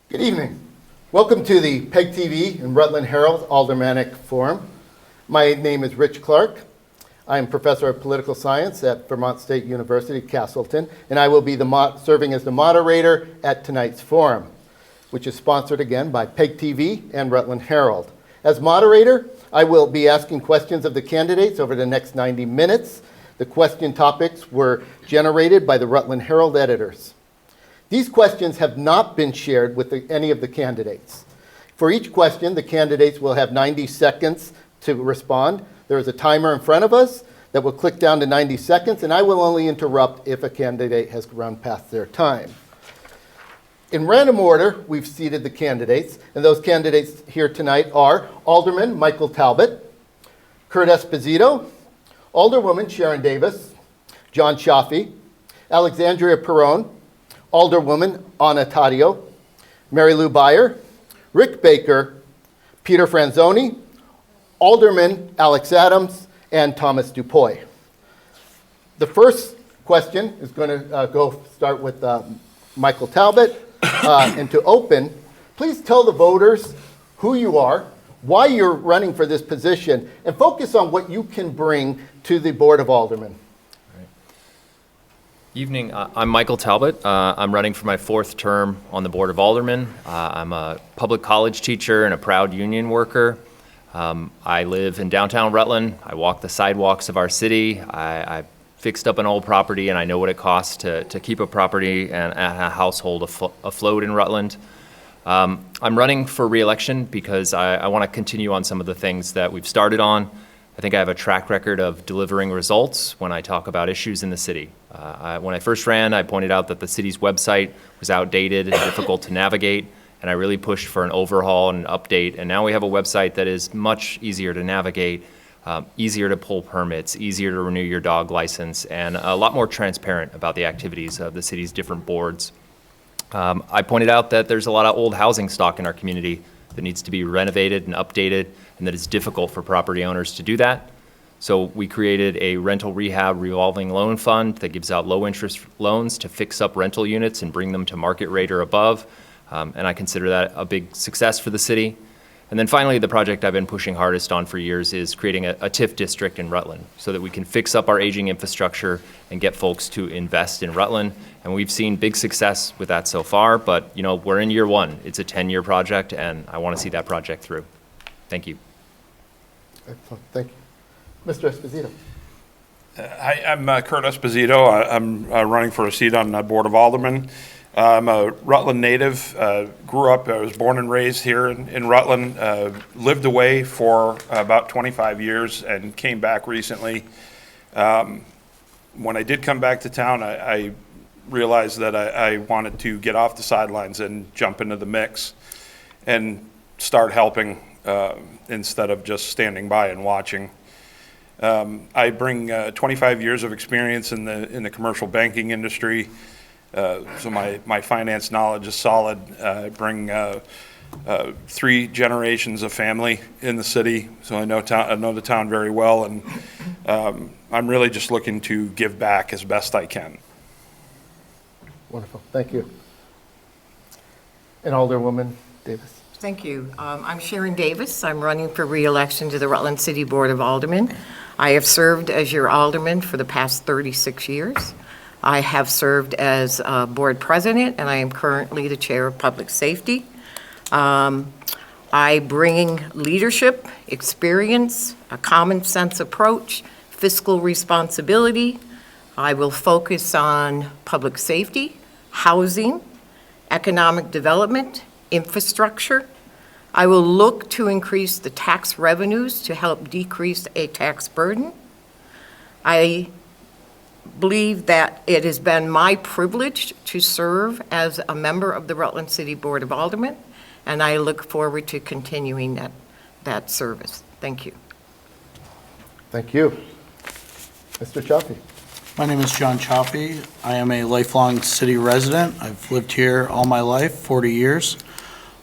Good evening. Welcome to the PEG TV and Rutland Herald Aldermanic Forum. My name is Rich Clark. I am Professor of Political Science at Vermont State University, Castleton, and I will be serving as the moderator at tonight's forum, which is sponsored again by PEG TV and Rutland Herald. As moderator, I will be asking questions of the candidates over the next 90 minutes. The question topics were generated by the Rutland Herald editors. These questions have not been shared with any of the candidates. For each question, the candidates will have 90 seconds to respond. There is a timer in front of us that will click down to 90 seconds, and I will only interrupt if a candidate has run past their time. In random order, we've seated the candidates, and those candidates here tonight are Alderman Michael Talbot, Kurt Esposito, Alderwoman Sharon Davis, John Chaffee, Alexandria Perone, Alderwoman Anna Taddeo, Mary Lou Beyer, Rick Baker, Peter Franzoni, Alderman Alex Adams, and Thomas Dupuy. The first question is going to start with Michael Talbot. And to open, please tell the voters who you are, why you're running for this position, and focus on what you can bring to the Board of Aldermen. Evening, I'm Michael Talbot. I'm running for my fourth term on the Board of Aldermen. I'm a public college teacher and a proud union worker. I live in downtown Rutland. I walk the sidewalks of our city. I fixed up an old property, and I know what it costs to keep a property and a household afloat in Rutland. I'm running for re-election because I want to continue on some of the things that we've started on. I think I have a track record of delivering results when I talk about issues in the city. When I first ran, I pointed out that the city's website was outdated and difficult to navigate, and I really pushed for an overhaul and an update. And now we have a website that is much easier to navigate, easier to pull permits, easier to renew your dog license, and a lot more transparent about the activities of the city's different boards. I pointed out that there's a lot of old housing stock in our community that needs to be renovated and updated, and that it's difficult for property owners to do that. So we created a rental rehab revolving loan fund that gives out low interest loans to fix up rental units and bring them to market rate or above. And I consider that a big success for the city. And then finally, the project I've been pushing hardest on for years is creating a TIF district in Rutland so that we can fix up our aging infrastructure and get folks to invest in Rutland. And we've seen big success with that so far, but you know, we're in year one. It's a 10-year project, and I want to see that project through. Thank you. Excellent, thank you. Mr. Esposito. Hi, I'm Kurt Esposito. I'm running for a seat on the Board of Aldermen. I'm a Rutland native, grew up, I was born and raised here in Rutland, lived away for about 25 years and came back recently. When I did come back to town, I realized that I wanted to get off the sidelines and jump into the mix and start helping instead of just standing by and watching. I bring 25 years of experience in the commercial banking industry. So my finance knowledge is solid. I bring 3 generations of family in the city, so I know the town very well, and I'm really just looking to give back as best I can. Wonderful, thank you. And Alderwoman Davis. Thank you. I'm Sharon Davis. I'm running for re-election to the Rutland City Board of Aldermen. I have served as your alderman for the past 36 years. I have served as board president, and I am currently the chair of public safety. I bring leadership, experience, a common sense approach, fiscal responsibility. I will focus on public safety, housing, economic development, infrastructure. I will look to increase the tax revenues to help decrease a tax burden. I believe that it has been my privilege to serve as a member of the Rutland City Board of Aldermen, and I look forward to continuing that service. Thank you. Thank you. Mr. Chaffee. My name is John Chaffee. I am a lifelong city resident. I've lived here all my life, 40 years.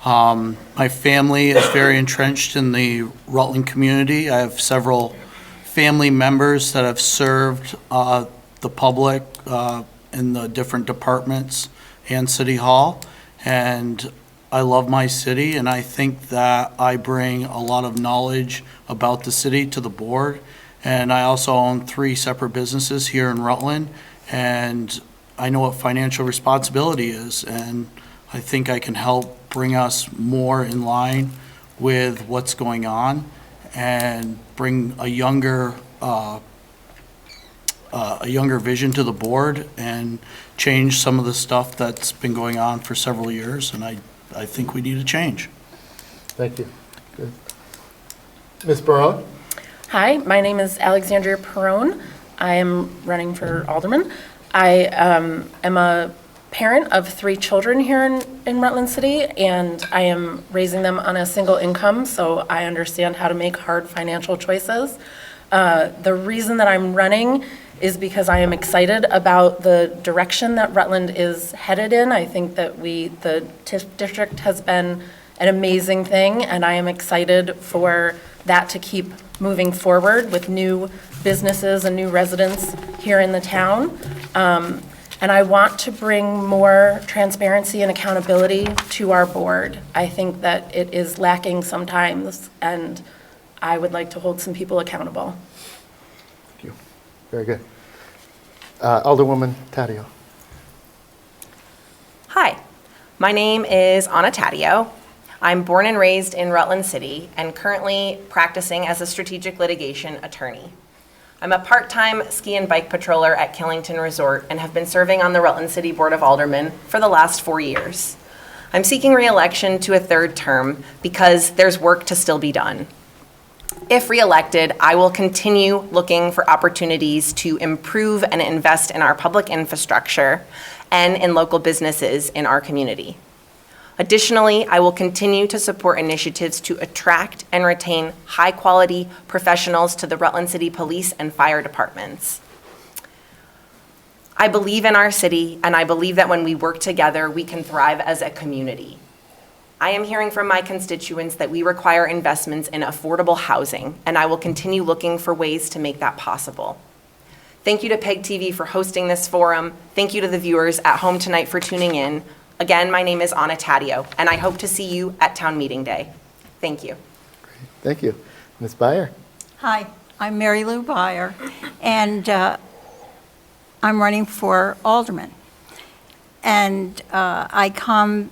My family is very entrenched in the Rutland community. I have several family members that have served the public in the different departments and City Hall. And I love my city, and I think that I bring a lot of knowledge about the city to the board. And I also own 3 separate businesses here in Rutland, and I know what financial responsibility is, and I think I can help bring us more in line with what's going on and bring a younger vision to the board and change some of the stuff that's been going on for several years, and I think we need a change. Thank you. Good. Ms. Barone? Hi, my name is Alexandria Perone. I am running for alderman. I am a parent of 3 children here in Rutland City, and I am raising them on a single income, so I understand how to make hard financial choices. The reason that I'm running is because I am excited about the direction that Rutland is headed in. I think that the TIF district has been an amazing thing, and I am excited for that to keep moving forward with new businesses and new residents here in the town. And I want to bring more transparency and accountability to our board. I think that it is lacking sometimes, and I would like to hold some people accountable. Thank you. Very good. Alderwoman Taddeo. Hi, my name is Anna Taddeo. I'm born and raised in Rutland City and currently practicing as a strategic litigation attorney. I'm a part-time ski and bike patroller at Killington Resort and have been serving on the Rutland City Board of Aldermen for the last 4 years. I'm seeking re-election to a 3rd term because there's work to still be done. If re-elected, I will continue looking for opportunities to improve and invest in our public infrastructure and in local businesses in our community. Additionally, I will continue to support initiatives to attract and retain high-quality professionals to the Rutland City Police and Fire Departments. I believe in our city, and I believe that when we work together, we can thrive as a community. I am hearing from my constituents that we require investments in affordable housing, and I will continue looking for ways to make that possible. Thank you to PEG TV for hosting this forum. Thank you to the viewers at home tonight for tuning in. Again, my name is Anna Taddeo, and I hope to see you at Town Meeting Day. Thank you. Thank you. Ms. Byer? Hi, I'm Mary Lou Byer, and I'm running for alderman. And actually,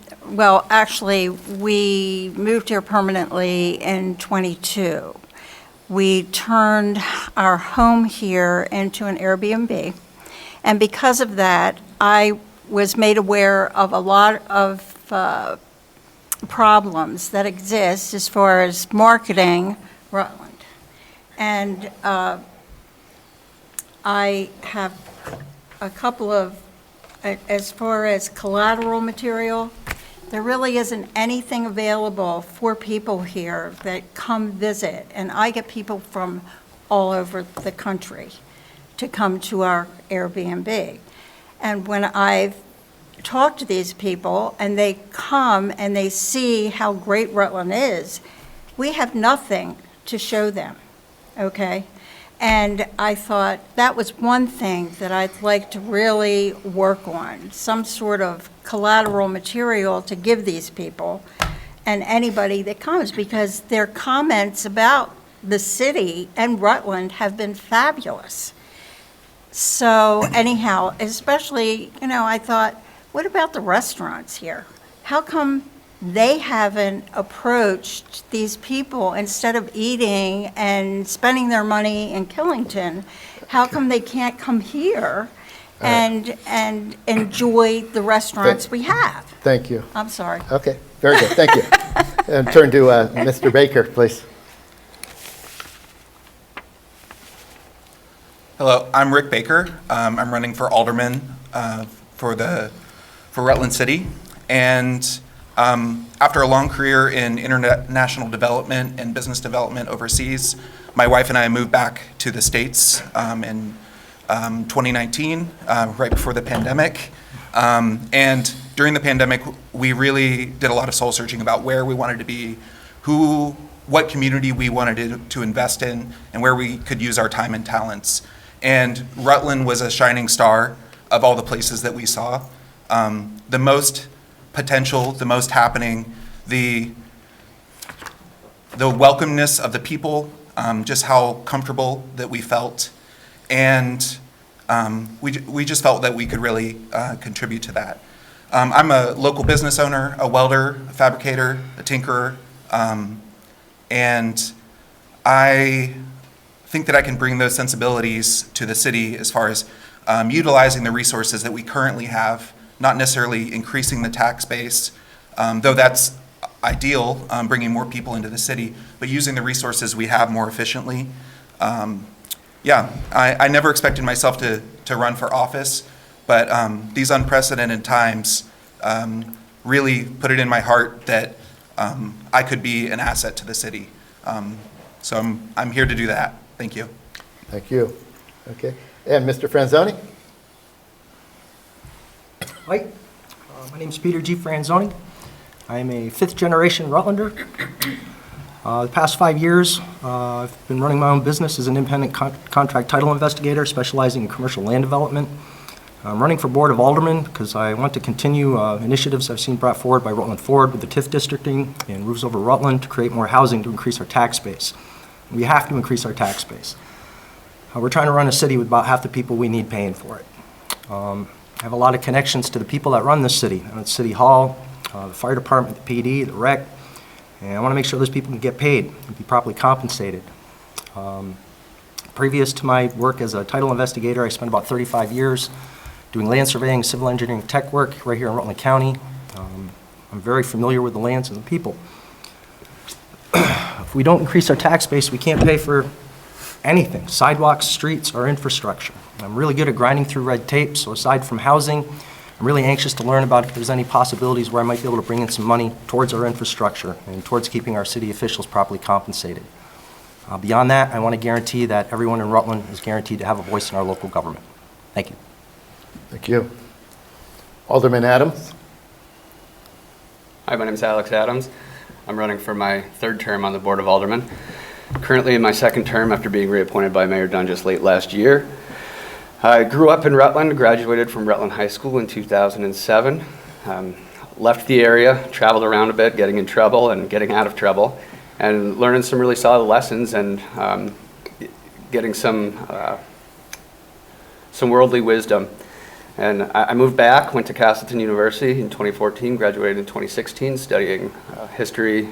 we moved here permanently in '22. We turned our home here into an Airbnb, and because of that, I was made aware of a lot of problems that exist as far as marketing Rutland. And I have a couple of, as far as collateral material, there really isn't anything available for people here that come visit. And I get people from all over the country to come to our Airbnb. And when I've talked to these people and they come and they see how great Rutland is, we have nothing to show them, okay? And I thought that was one thing that I'd like to really work on, some sort of collateral material to give these people and anybody that comes, because their comments about the city and Rutland have been fabulous. So anyhow, especially, I thought, what about the restaurants here? How come they haven't approached these people instead of eating and spending their money in Killington? How come they can't come here and enjoy the restaurants we have? Thank you. I'm sorry. Okay, very good. Thank you. And turn to Mr. Baker, please. Hello, I'm Rick Baker. I'm running for alderman for Rutland City. And after a long career in international development and business development overseas, my wife and I moved back to the States in 2019, right before the pandemic. And during the pandemic, we really did a lot of soul searching about where we wanted to be, what community we wanted to invest in, and where we could use our time and talents. And Rutland was a shining star of all the places that we saw. The most potential, the most happening, the welcomeness of the people, just how comfortable that we felt, and we just felt that we could really contribute to that. I'm a local business owner, a welder, a fabricator, a tinkerer, and I think that I can bring those sensibilities to the city as far as utilizing the resources that we currently have, not necessarily increasing the tax base, though that's ideal, bringing more people into the city, but using the resources we have more efficiently. I never expected myself to run for office, but these unprecedented times really put it in my heart that I could be an asset to the city. So I'm here to do that. Thank you. Thank you. Okay. And Mr. Franzoni? Hi, my name is Peter G. Franzoni. I'm a fifth-generation Rutlander. The past 5 years, I've been running my own business as an independent contract title investigator specializing in commercial land development. I'm running for Board of Aldermen because I want to continue initiatives I've seen brought forward by Rutland Forward with the TIF districting and Roofs Over Rutland to create more housing to increase our tax base. We have to increase our tax base. We're trying to run a city with about half the people we need paying for it. I have a lot of connections to the people that run this city. I'm at City Hall, the fire department, the PD, the rec, and I want to make sure those people can get paid and be properly compensated. Previous to my work as a title investigator, I spent about 35 years doing land surveying, civil engineering, tech work right here in Rutland County. I'm very familiar with the lands and the people. If we don't increase our tax base, we can't pay for anything, sidewalks, streets, or infrastructure. I'm really good at grinding through red tape, so aside from housing, I'm really anxious to learn about if there's any possibilities where I might be able to bring in some money towards our infrastructure and towards keeping our city officials properly compensated. Beyond that, I want to guarantee that everyone in Rutland is guaranteed to have a voice in our local government. Thank you. Thank you. Alderman Adams? Hi, my name is Alex Adams. I'm running for my third term on the Board of Aldermen. Currently in my second term after being reappointed by Mayor Dunn just late last year. I grew up in Rutland, graduated from Rutland High School in 2007. Left the area, traveled around a bit, getting in trouble and getting out of trouble, and learning some really solid lessons and getting some worldly wisdom. And I moved back, went to Castleton University in 2014, graduated in 2016, studying history,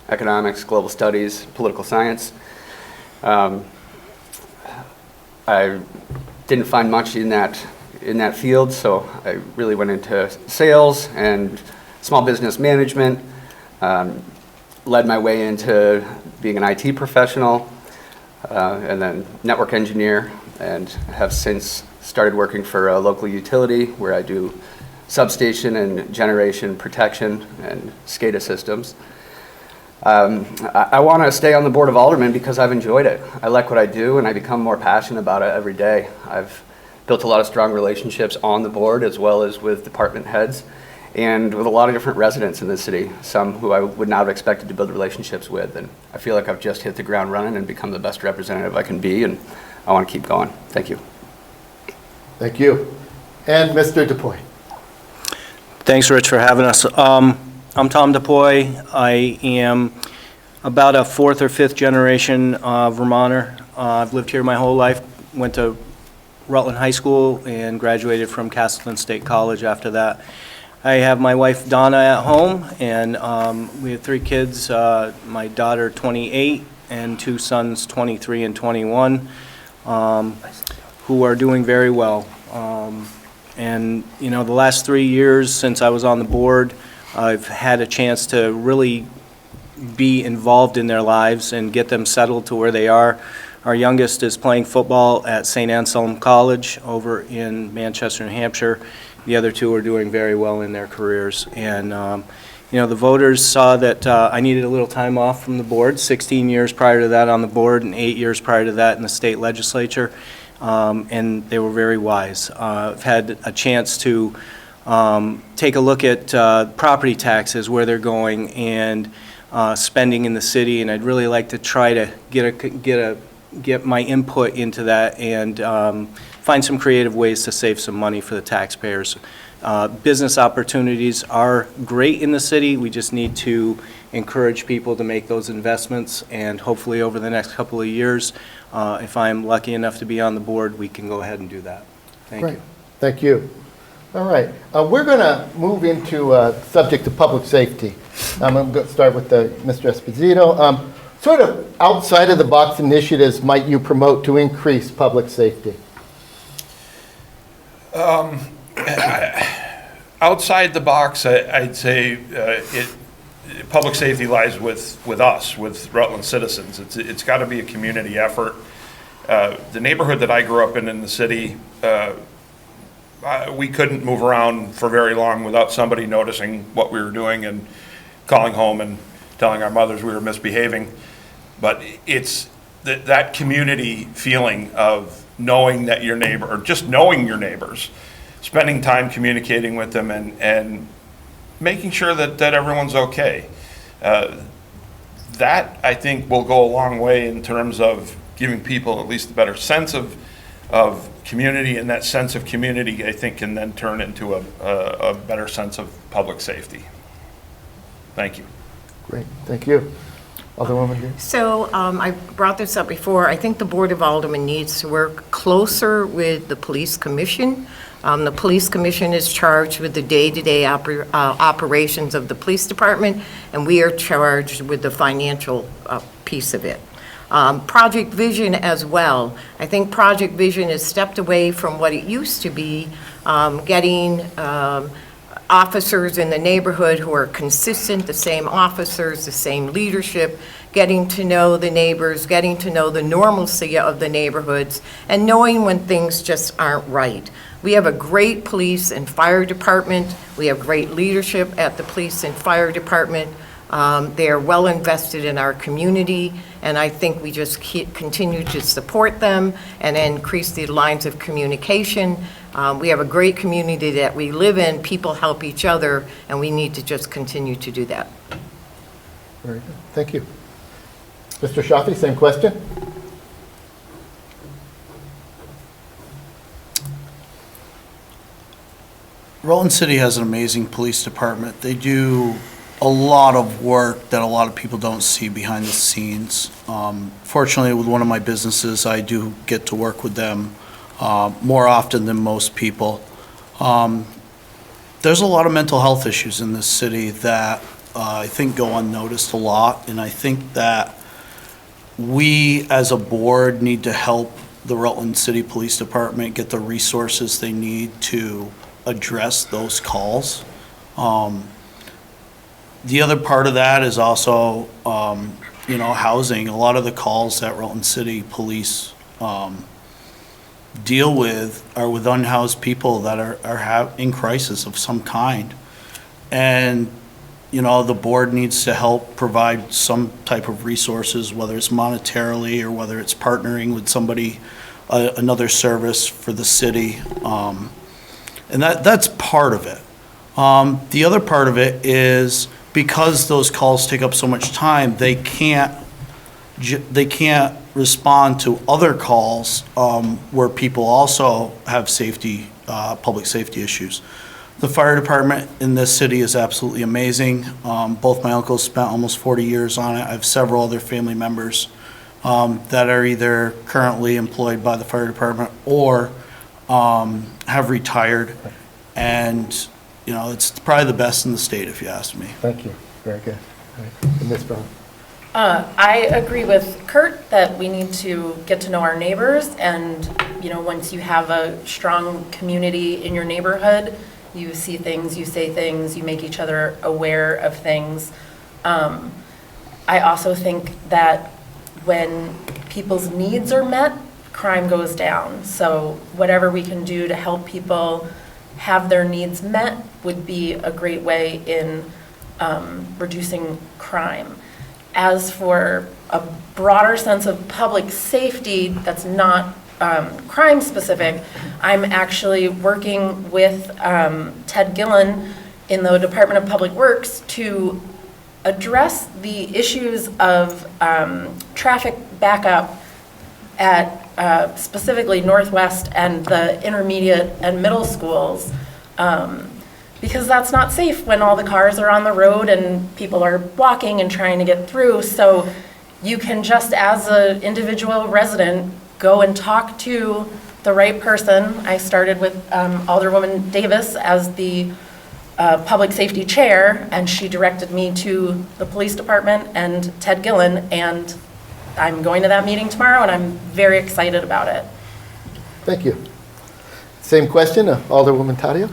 economics, global studies, political science. I didn't find much in that field, so I really went into sales and small business management, led my way into being an IT professional, and then network engineer, and have since started working for a local utility where I do substation and generation protection and SCADA systems. I want to stay on the Board of Aldermen because I've enjoyed it. I like what I do and I become more passionate about it every day. I've built a lot of strong relationships on the board as well as with department heads and with a lot of different residents in the city, some who I would not have expected to build relationships with. And I feel like I've just hit the ground running and become the best representative I can be, and I want to keep going. Thank you. Thank you. And Mr. DuPois? Thanks, Rich, for having us. I'm Tom DuPois. I am about a fourth or fifth generation Vermonter. I've lived here my whole life, went to Rutland High School and graduated from Castleton State College after that. I have my wife Donna at home, and we have 3 kids, my daughter 28 and 2 sons 23 and 21, who are doing very well. And you know, the last 3 years since I was on the board, I've had a chance to really be involved in their lives and get them settled to where they are. Our youngest is playing football at St. Anselm College over in Manchester, New Hampshire. The other 2 are doing very well in their careers. And you know, the voters saw that I needed a little time off from the board, 16 years prior to that on the board and 8 years prior to that in the state legislature. And they were very wise. I've had a chance to take a look at property taxes, where they're going, and spending in the city, and I'd really like to try to get my input into that and find some creative ways to save some money for the taxpayers. Business opportunities are great in the city. We just need to encourage people to make those investments, and hopefully over the next couple of years, if I'm lucky enough to be on the board, we can go ahead and do that. Thank Great. you. Thank you. All right. We're going to move into subject of public safety. I'm going to start with Mr. Esposito. Sort of outside of the box initiatives might you promote to increase public safety? Outside the box, I'd say public safety lies with us, with Rutland citizens. It's got to be a community effort. The neighborhood that I grew up in the city, we couldn't move around for very long without somebody noticing what we were doing and calling home and telling our mothers we were misbehaving. But it's that community feeling of knowing that your neighbor, or just knowing your neighbors, spending time communicating with them and making sure that everyone's okay. That, I think, will go a long way in terms of giving people at least a better sense of community, and that sense of community, I think, can then turn into a better sense of public safety. Thank you. Great. Thank you. Alderwoman Green? So I brought this up before. I think the Board of Aldermen needs to work closer with the Police Commission. The Police Commission is charged with the day-to-day operations of the police department, and we are charged with the financial piece of it. Project Vision as well. I think Project Vision has stepped away from what it used to be, getting officers in the neighborhood who are consistent, the same officers, the same leadership, getting to know the neighbors, getting to know the normalcy of the neighborhoods, and knowing when things just aren't right. We have a great police and fire department. We have great leadership at the police and fire department. They are well invested in our community, and I think we just continue to support them and increase the lines of communication. We have a great community that we live in. People help each other, and we need to just continue to do that. Very good. Thank you. Mr. Shafi, same question? Rutland City has an amazing police department. They do a lot of work that a lot of people don't see behind the scenes. Fortunately, with one of my businesses, I do get to work with them more often than most people. There's a lot of mental health issues in this city that I think go unnoticed a lot, and I think that we as a board need to help the Rutland City Police Department get the resources they need to address those calls. The other part of that is also, housing. A lot of the calls that Rutland City Police deal with are with unhoused people that are in crisis of some kind. And, the board needs to help provide some type of resources, whether it's monetarily or whether it's partnering with somebody, another service for the city. And that's part of it. The other part of it is because those calls take up so much time, they can't respond to other calls where people also have public safety issues. The fire department in this city is absolutely amazing. Both my uncles spent almost 40 years on it. I have several other family members that are either currently employed by the fire department or have retired, and it's probably the best in the state, if you ask me. Thank you. Very good. All right. And Ms. Brown? I agree with Kurt that we need to get to know our neighbors, and once you have a strong community in your neighborhood, you see things, you say things, you make each other aware of things. I also think that when people's needs are met, crime goes down. So whatever we can do to help people have their needs met would be a great way in reducing crime. As for a broader sense of public safety that's not crime specific, I'm actually working with Ted Gillen in the Department of Public Works to address the issues of traffic backup at specifically Northwest and the intermediate and middle schools. because that's not safe when all the cars are on the road and people are walking and trying to get through. So you can just, as an individual resident, go and talk to the right person. I started with Alderwoman Davis as the public safety chair, and she directed me to the police department and Ted Gillen, and I'm going to that meeting tomorrow, and I'm very excited about it. Thank you. Same question, Alderwoman Taddeo?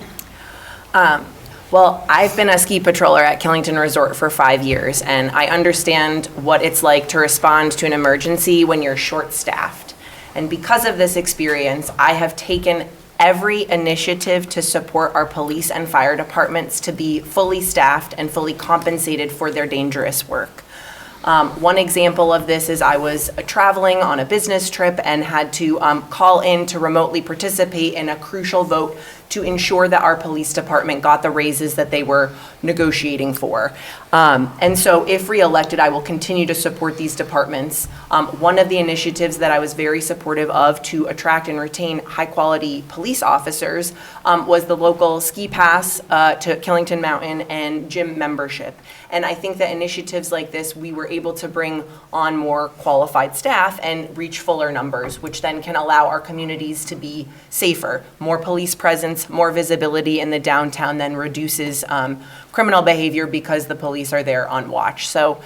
Well, I've been a ski patroller at Killington Resort for 5 years, and I understand what it's like to respond to an emergency when you're short-staffed. And because of this experience, I have taken every initiative to support our police and fire departments to be fully staffed and fully compensated for their dangerous work. One example of this is I was traveling on a business trip and had to call in to remotely participate in a crucial vote to ensure that our police department got the raises that they were negotiating for. And so if reelected, I will continue to support these departments. One of the initiatives that I was very supportive of to attract and retain high-quality police officers was the local ski pass to Killington Mountain and gym membership. And I think that initiatives like this, we were able to bring on more qualified staff and reach fuller numbers, which then can allow our communities to be safer. More police presence, more visibility in the downtown then reduces criminal behavior because the police are there on watch. So,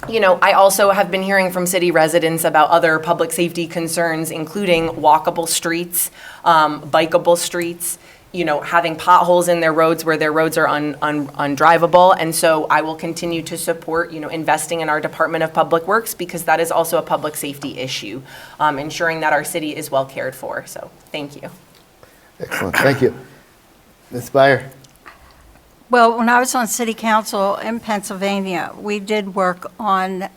you know, I also have been hearing from city residents about other public safety concerns, including walkable streets, bikeable streets, you know, having potholes in their roads where their roads are undrivable. And so I will continue to support, you know, investing in our Department of Public Works, because that is also a public safety issue, ensuring that our city is well cared for. So thank you. Excellent, thank you. Ms. Byer? Well, when I was on city council in Pennsylvania, we did work on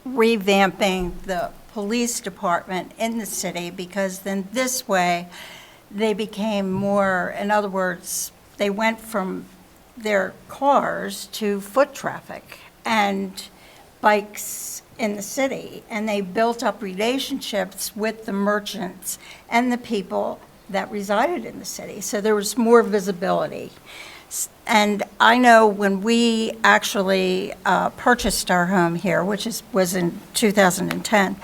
revamping the police department in the city, because then this way they became more, in other words, they went from their cars to foot traffic and bikes in the city, and they built up relationships with the merchants and the people that resided in the city. So there was more visibility. And I know when we actually purchased our home here, which was in 2010,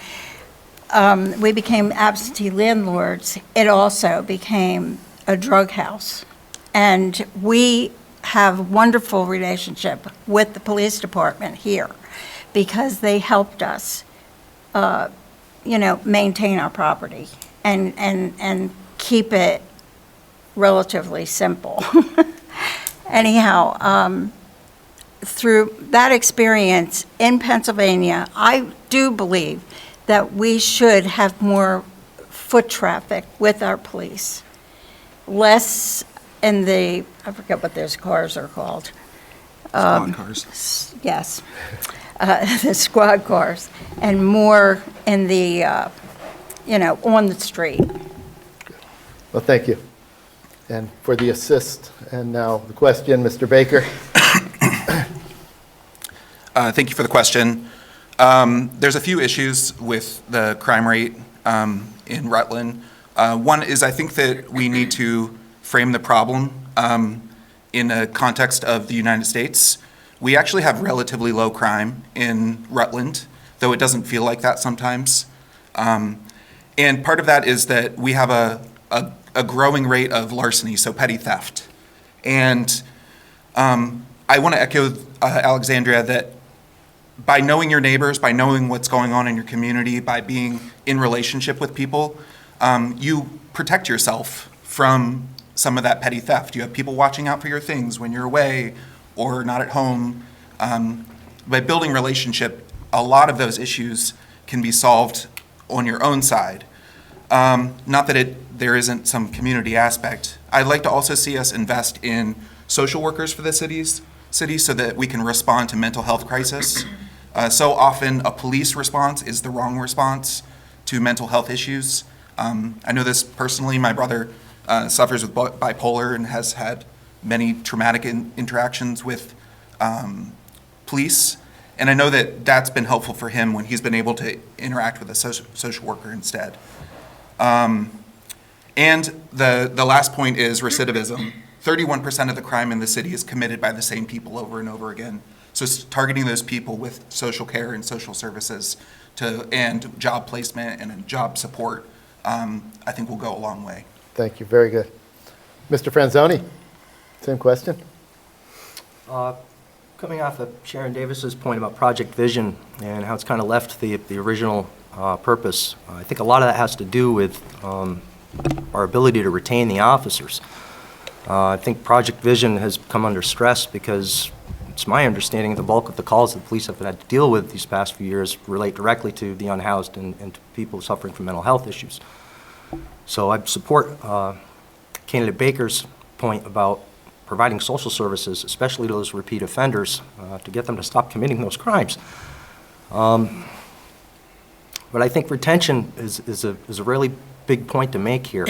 we became absentee landlords. It also became a drug house. And we have a wonderful relationship with the police department here, because they helped us, you know, maintain our property and keep it relatively simple. Anyhow, through that experience in Pennsylvania, I do believe that we should have more foot traffic with our police. Less in the, I forget what those cars are called. Squad cars. Yes, the squad cars, and more in the, you know, on the street. Well, thank you. And for the assist, and now the question, Mr. Baker. Thank you for the question. There's a few issues with the crime rate in Rutland. One is, I think that we need to frame the problem in a context of the United States. We actually have relatively low crime in Rutland, though it doesn't feel like that sometimes. And part of that is that we have a growing rate of larceny, so petty theft. And I want to echo Alexandria that by knowing your neighbors, by knowing what's going on in your community, by being in relationship with people, you protect yourself from some of that petty theft. You have people watching out for your things when you're away or not at home. By building relationship, a lot of those issues can be solved on your own side. Not that there isn't some community aspect. I'd like to also see us invest in social workers for the city so that we can respond to mental health crisis. So often a police response is the wrong response to mental health issues. I know this personally. My brother suffers with bipolar and has had many traumatic interactions with police. And I know that that's been helpful for him when he's been able to interact with a social worker instead. And the last point is recidivism. 31% of the crime in the city is committed by the same people over and over again. So targeting those people with social care and social services and job placement and job support, I think will go a long way. Thank you, very good. Mr. Franzoni, same question. Coming off of Sharon Davis's point about Project Vision and how it's kind of left the original purpose, I think a lot of that has to do with our ability to retain the officers. I think Project Vision has come under stress because it's my understanding the bulk of the calls that the police have had to deal with these past few years relate directly to the unhoused and to people suffering from mental health issues. So I support Candidate Baker's point about providing social services, especially to those repeat offenders, to get them to stop committing those crimes. But I think retention is a really big point to make here.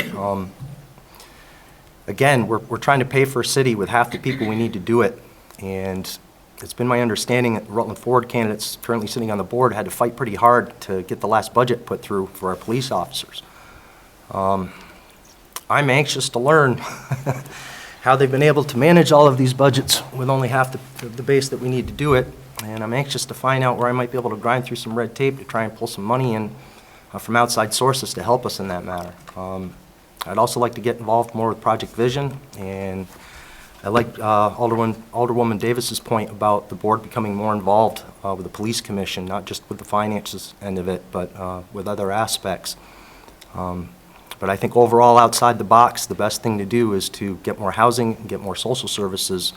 Again, we're trying to pay for a city with half the people we need to do it, and it's been my understanding that Rutland Forward candidates currently sitting on the board had to fight pretty hard to get the last budget put through for our police officers. I'm anxious to learn how they've been able to manage all of these budgets with only half the base that we need to do it, and I'm anxious to find out where I might be able to grind through some red tape to try and pull some money in from outside sources to help us in that matter. I'd also like to get involved more with Project Vision, and I like Alderwoman Davis's point about the board becoming more involved with the police commission, not just with the finances end of it, but with other aspects. But I think overall, outside the box, the best thing to do is to get more housing and get more social services.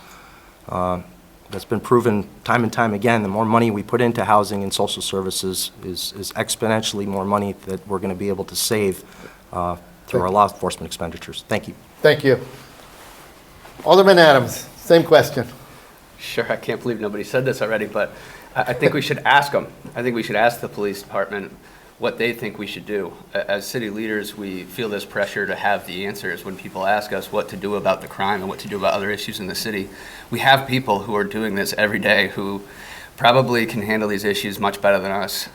That's been proven time and time again. The more money we put into housing and social services is exponentially more money that we're going to be able to save through our law enforcement expenditures. Thank you. Thank you. Alderman Adams, same question. Sure, I can't believe nobody said this already, but I think we should ask them. I think we should ask the police department what they think we should do. As city leaders, we feel this pressure to have the answers when people ask us what to do about the crime and what to do about other issues in the city. We have people who are doing this every day who probably can handle these issues much better than us.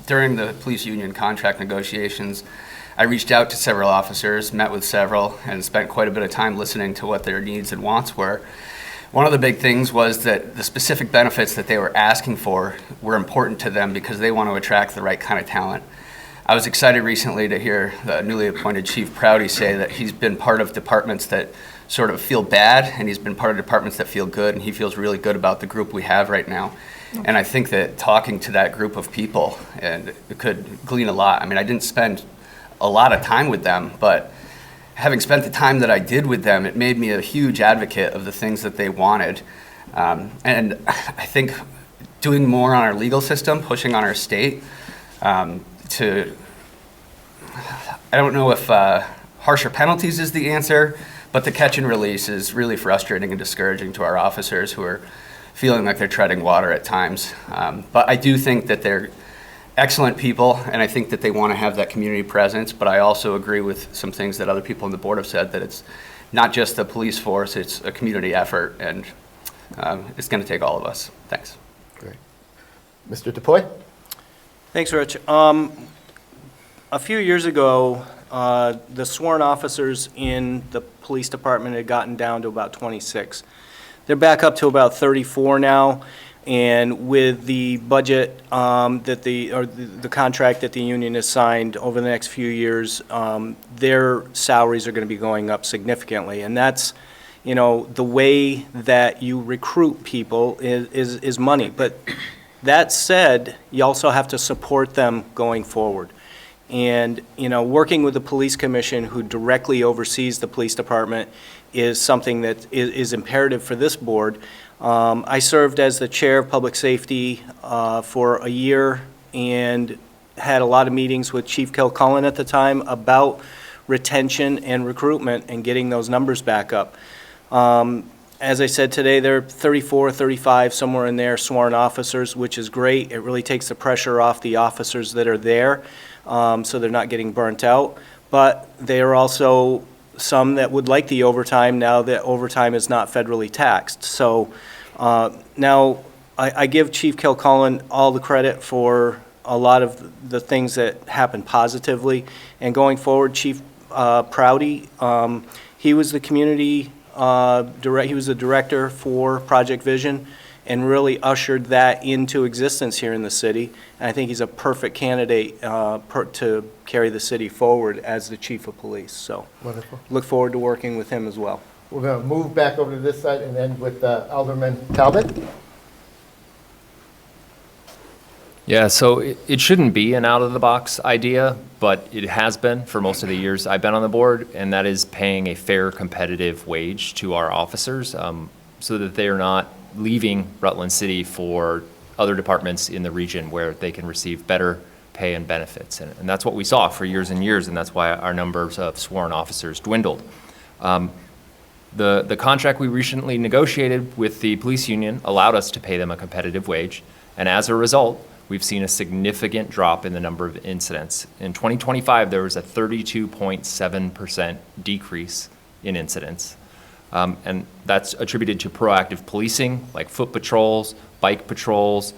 During the police union contract negotiations, I reached out to several officers, met with several, and spent quite a bit of time listening to what their needs and wants were. One of the big things was that the specific benefits that they were asking for were important to them because they want to attract the right kind of talent. I was excited recently to hear the newly appointed Chief Prouty say that he's been part of departments that sort of feel bad, and he's been part of departments that feel good, and he feels really good about the group we have right now. And I think that talking to that group of people and it could glean a lot. I mean, I didn't spend a lot of time with them, but having spent the time that I did with them, it made me a huge advocate of the things that they wanted. And I think doing more on our legal system, pushing on our state I don't know if harsher penalties is the answer, but the catch and release is really frustrating and discouraging to our officers who are feeling like they're treading water at times. But I do think that they're excellent people, and I think that they want to have that community presence, but I also agree with some things that other people on the board have said, that it's not just the police force, it's a community effort, and it's going to take all of us. Thanks. Great. Mr. DuPuy? Thanks, Rich. A few years ago, the sworn officers in the police department had gotten down to about 26. They're back up to about 34 now. And with the budget the contract that the union has signed over the next few years, their salaries are going to be going up significantly. And that's, the way that you recruit people is money. But that said, you also have to support them going forward. And, working with the police commission, who directly oversees the police department, is something that is imperative for this board. I served as the chair of public safety for a year and had a lot of meetings with Chief Kilcullen at the time about retention and recruitment and getting those numbers back up. As I said today, there are 34, 35, somewhere in there, sworn officers, which is great. It really takes the pressure off the officers that are there, so they're not getting burnt out. But there are also some that would like the overtime now that overtime is not federally taxed. So now I give Chief Kilcullen all the credit for a lot of the things that happen positively. And going forward, Chief Prouty, he was the community he was the director for Project Vision and really ushered that into existence here in the city. And I think he's a perfect candidate to carry the city forward as the chief of police. So Wonderful. look forward to working with him as well. We're going to move back over to this side and end with Alderman Talbot. Yeah, so it shouldn't be an out-of-the-box idea, but it has been for most of the years I've been on the board, and that is paying a fair, competitive wage to our officers so that they are not leaving Rutland City for other departments in the region where they can receive better pay and benefits. And that's what we saw for years and years, and that's why our numbers of sworn officers dwindled. The contract we recently negotiated with the police union allowed us to pay them a competitive wage, and as a result, we've seen a significant drop in the number of incidents. In 2025, there was a 32.7% decrease in incidents. And that's attributed to proactive policing, like foot patrols, bike patrols,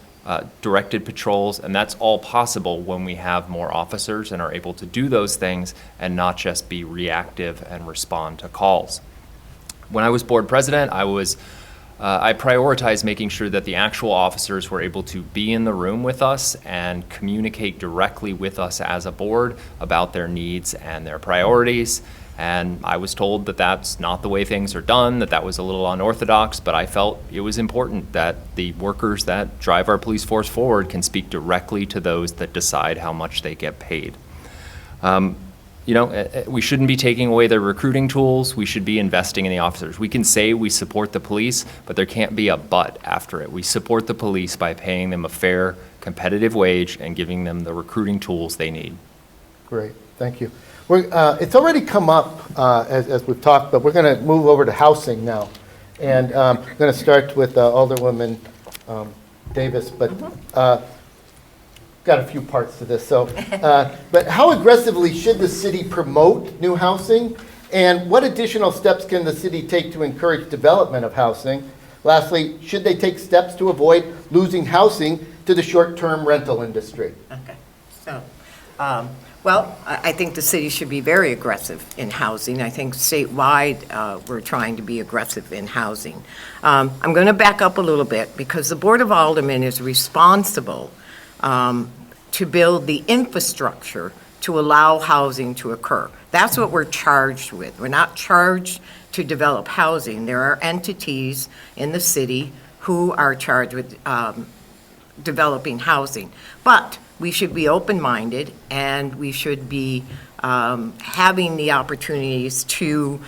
directed patrols, and that's all possible when we have more officers and are able to do those things and not just be reactive and respond to calls. When I was board president, I prioritized making sure that the actual officers were able to be in the room with us and communicate directly with us as a board about their needs and their priorities. And I was told that that's not the way things are done, that was a little unorthodox, but I felt it was important that the workers that drive our police force forward can speak directly to those that decide how much they get paid. We shouldn't be taking away their recruiting tools. We should be investing in the officers. We can say we support the police, but there can't be a but after it. We support the police by paying them a fair, competitive wage and giving them the recruiting tools they need. Great, thank you. It's already come up as we've talked, but we're going to move over to housing now. And I'm going to start with Alderwoman Davis, but got a few parts to this. So, but how aggressively should the city promote new housing? And what additional steps can the city take to encourage development of housing? Lastly, should they take steps to avoid losing housing to the short-term rental industry? Okay, so, well, I think the city should be very aggressive in housing. I think statewide, we're trying to be aggressive in housing. I'm going to back up a little bit because the Board of Aldermen is responsible to build the infrastructure to allow housing to occur. That's what we're charged with. We're not charged to develop housing. There are entities in the city who are charged with developing housing. But we should be open-minded, and we should be having the opportunities to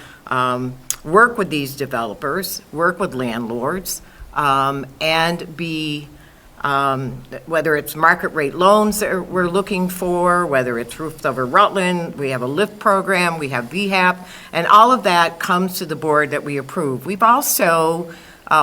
work with these developers, work with landlords, and be, whether it's market rate loans that we're looking for, whether it's Roofs Over Rutland, we have a LIFT program, we have VHAP, and all of that comes to the board that we approve. We've also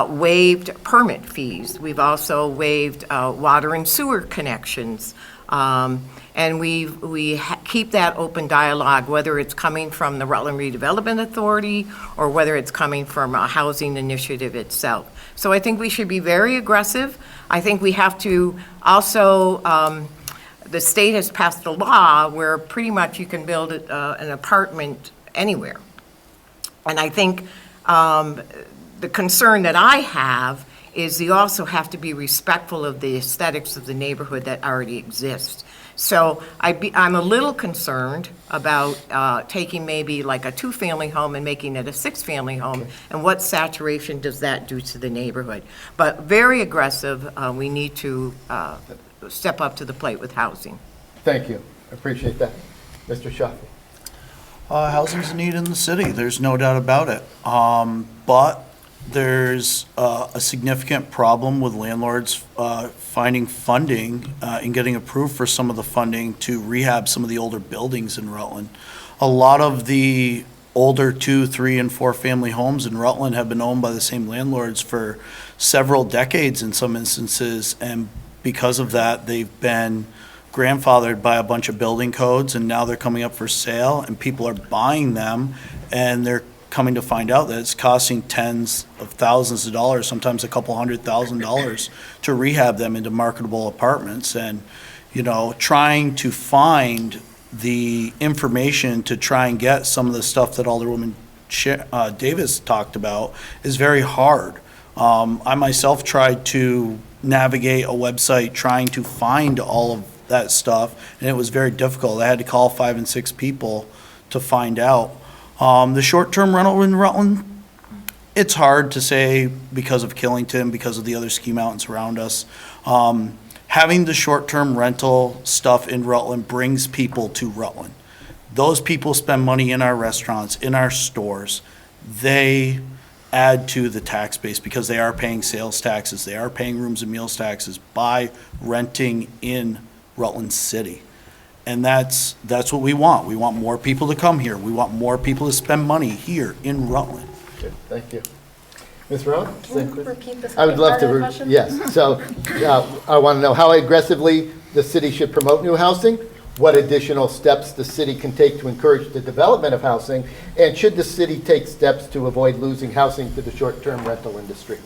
waived permit fees. We've also waived water and sewer connections. And we keep that open dialogue, whether it's coming from the Rutland Redevelopment Authority or whether it's coming from a housing initiative itself. So I think we should be very aggressive. I think we have to also, the state has passed a law where pretty much you can build an apartment anywhere. And I think the concern that I have is you also have to be respectful of the aesthetics of the neighborhood that already exists. So I'm a little concerned about taking maybe like a two-family home and making it a six-family home, and what saturation does that do to the neighborhood? But very aggressive, we need to step up to the plate with housing. Thank you, I appreciate that. Mr. Shafi. Housing's a need in the city, there's no doubt about it. But there's a significant problem with landlords finding funding and getting approved for some of the funding to rehab some of the older buildings in Rutland. A lot of the older 2, 3, and 4 family homes in Rutland have been owned by the same landlords for several decades in some instances, and because of that, they've been grandfathered by a bunch of building codes, and now they're coming up for sale, and people are buying them, and they're coming to find out that it's costing tens of thousands of dollars, sometimes a couple $100,000 to rehab them into marketable apartments. And, you know, trying to find the information to try and get some of the stuff that Alderwoman Davis talked about is very hard. I myself tried to navigate a website trying to find all of that stuff, and it was very difficult. I had to call 5 and 6 people to find out. The short-term rental in Rutland, it's hard to say because of Killington, because of the other ski mountains around us. Having the short-term rental stuff in Rutland brings people to Rutland. Those people spend money in our restaurants, in our stores. They add to the tax base because they are paying sales taxes, they are paying rooms and meals taxes by renting in Rutland City. And that's what we want. We want more people to come here. We want more people to spend money here in Rutland. Good, thank you. Ms. Rowan? Can you repeat the I would second love part to, of the question? yes. So I want to know how aggressively the city should promote new housing, what additional steps the city can take to encourage the development of housing, and should the city take steps to avoid losing housing to the short-term rental industry?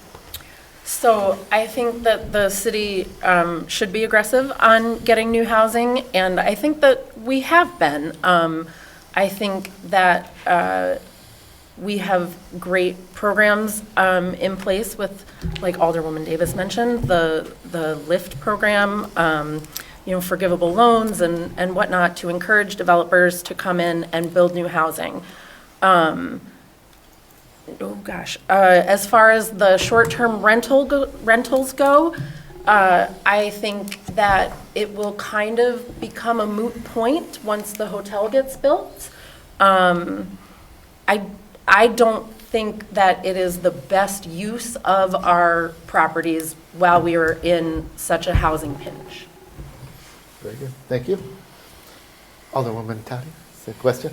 So I think that the city should be aggressive on getting new housing, and I think that we have been. I think that we have great programs in place with, like Alderwoman Davis mentioned, the LIFT program, forgivable loans and whatnot to encourage developers to come in and build new housing. As far as the short-term rentals go, I think that it will kind of become a moot point once the hotel gets built. I don't think that it is the best use of our properties while we are in such a housing pinch. Very good, thank you. Alderwoman Tati, same question?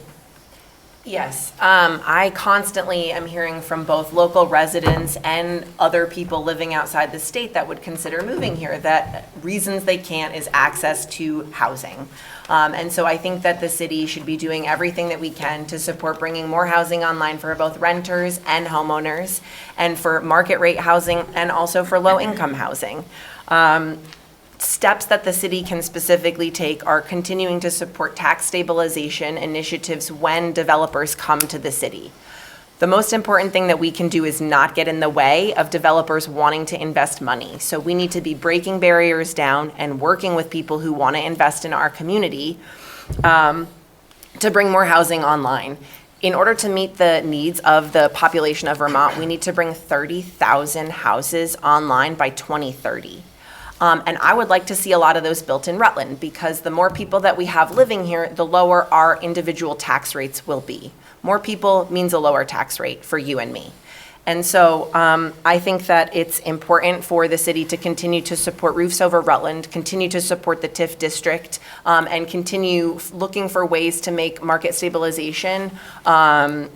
Yes, I constantly am hearing from both local residents and other people living outside the state that would consider moving here, that reasons they can't is access to housing. And so I think that the city should be doing everything that we can to support bringing more housing online for both renters and homeowners, and for market rate housing, and also for low income housing. Steps that the city can specifically take are continuing to support tax stabilization initiatives when developers come to the city. The most important thing that we can do is not get in the way of developers wanting to invest money. So we need to be breaking barriers down and working with people who want to invest in our community to bring more housing online. In order to meet the needs of the population of Vermont, we need to bring 30,000 houses online by 2030. And I would like to see a lot of those built in Rutland, because the more people that we have living here, the lower our individual tax rates will be. More people means a lower tax rate for you and me. And so I think that it's important for the city to continue to support Roofs Over Rutland, continue to support the TIF district, and continue looking for ways to make market stabilization an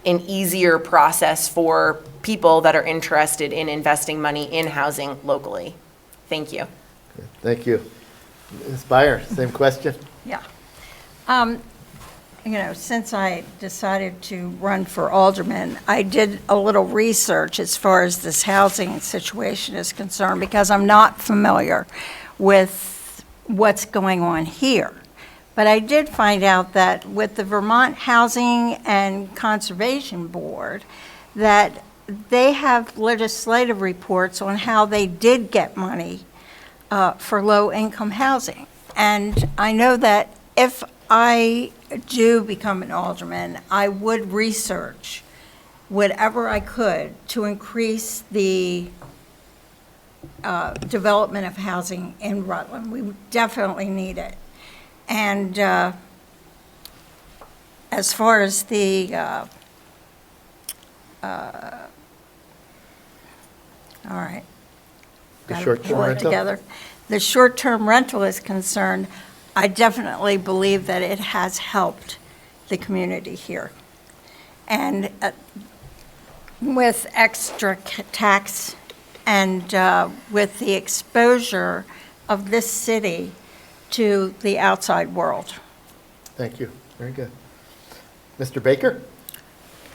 easier process for people that are interested in investing money in housing locally. Thank you. Thank you. Ms. Byer, same question? Yeah. Since I decided to run for alderman, I did a little research as far as this housing situation is concerned, because I'm not familiar with what's going on here. But I did find out that with the Vermont Housing and Conservation Board, that they have legislative reports on how they did get money for low-income housing. And I know that if I do become an alderman, I would research whatever I could to increase the development of housing in Rutland. We definitely need it. And as far as the all right. The Gotta short-term pull it rental? together. The short-term rental is concerned, I definitely believe that it has helped the community here. And with extra tax and with the exposure of this city to the outside world. Thank you, very good. Mr. Baker?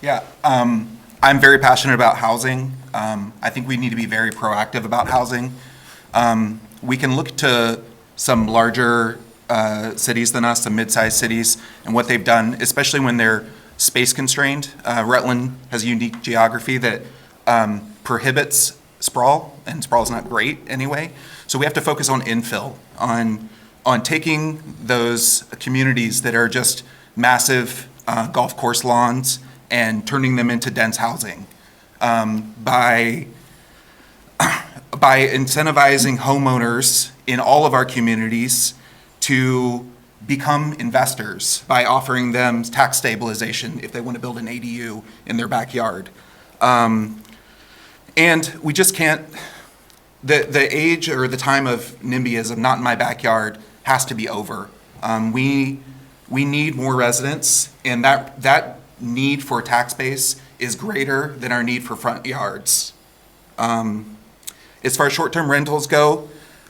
Yeah, I'm very passionate about housing. I think we need to be very proactive about housing. We can look to some larger cities than us, some mid-sized cities, and what they've done, especially when they're space constrained. Rutland has a unique geography that prohibits sprawl, and sprawl is not great anyway. So we have to focus on infill, on taking those communities that are just massive golf course lawns and turning them into dense housing by incentivizing homeowners in all of our communities to become investors by offering them tax stabilization if they want to build an ADU in their backyard. And we just can't, the age or the time of NIMBYism, not in my backyard, has to be over. We need more residents, and that need for tax base is greater than our need for front yards. As far as short-term rentals go,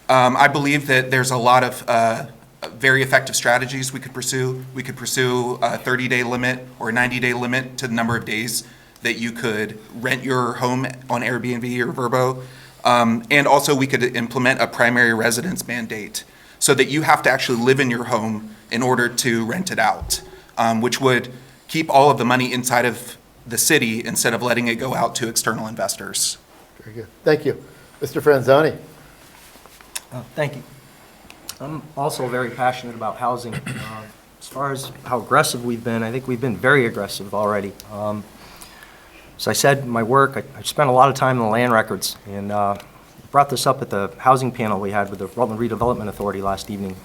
I believe that there's a lot of very effective strategies we could pursue. We could pursue a 30-day limit or a 90-day limit to the number of days that you could rent your home on Airbnb or Vrbo. And also we could implement a primary residence mandate so that you have to actually live in your home in order to rent it out, which would keep all of the money inside of the city instead of letting it go out to external investors. Very good. Thank you. Mr. Franzoni. Thank you. I'm also very passionate about housing. As far as how aggressive we've been, I think we've been very aggressive already. As I said in my work, I spent a lot of time in the land records, and brought this up at the housing panel we had with the Rutland Redevelopment Authority last evening.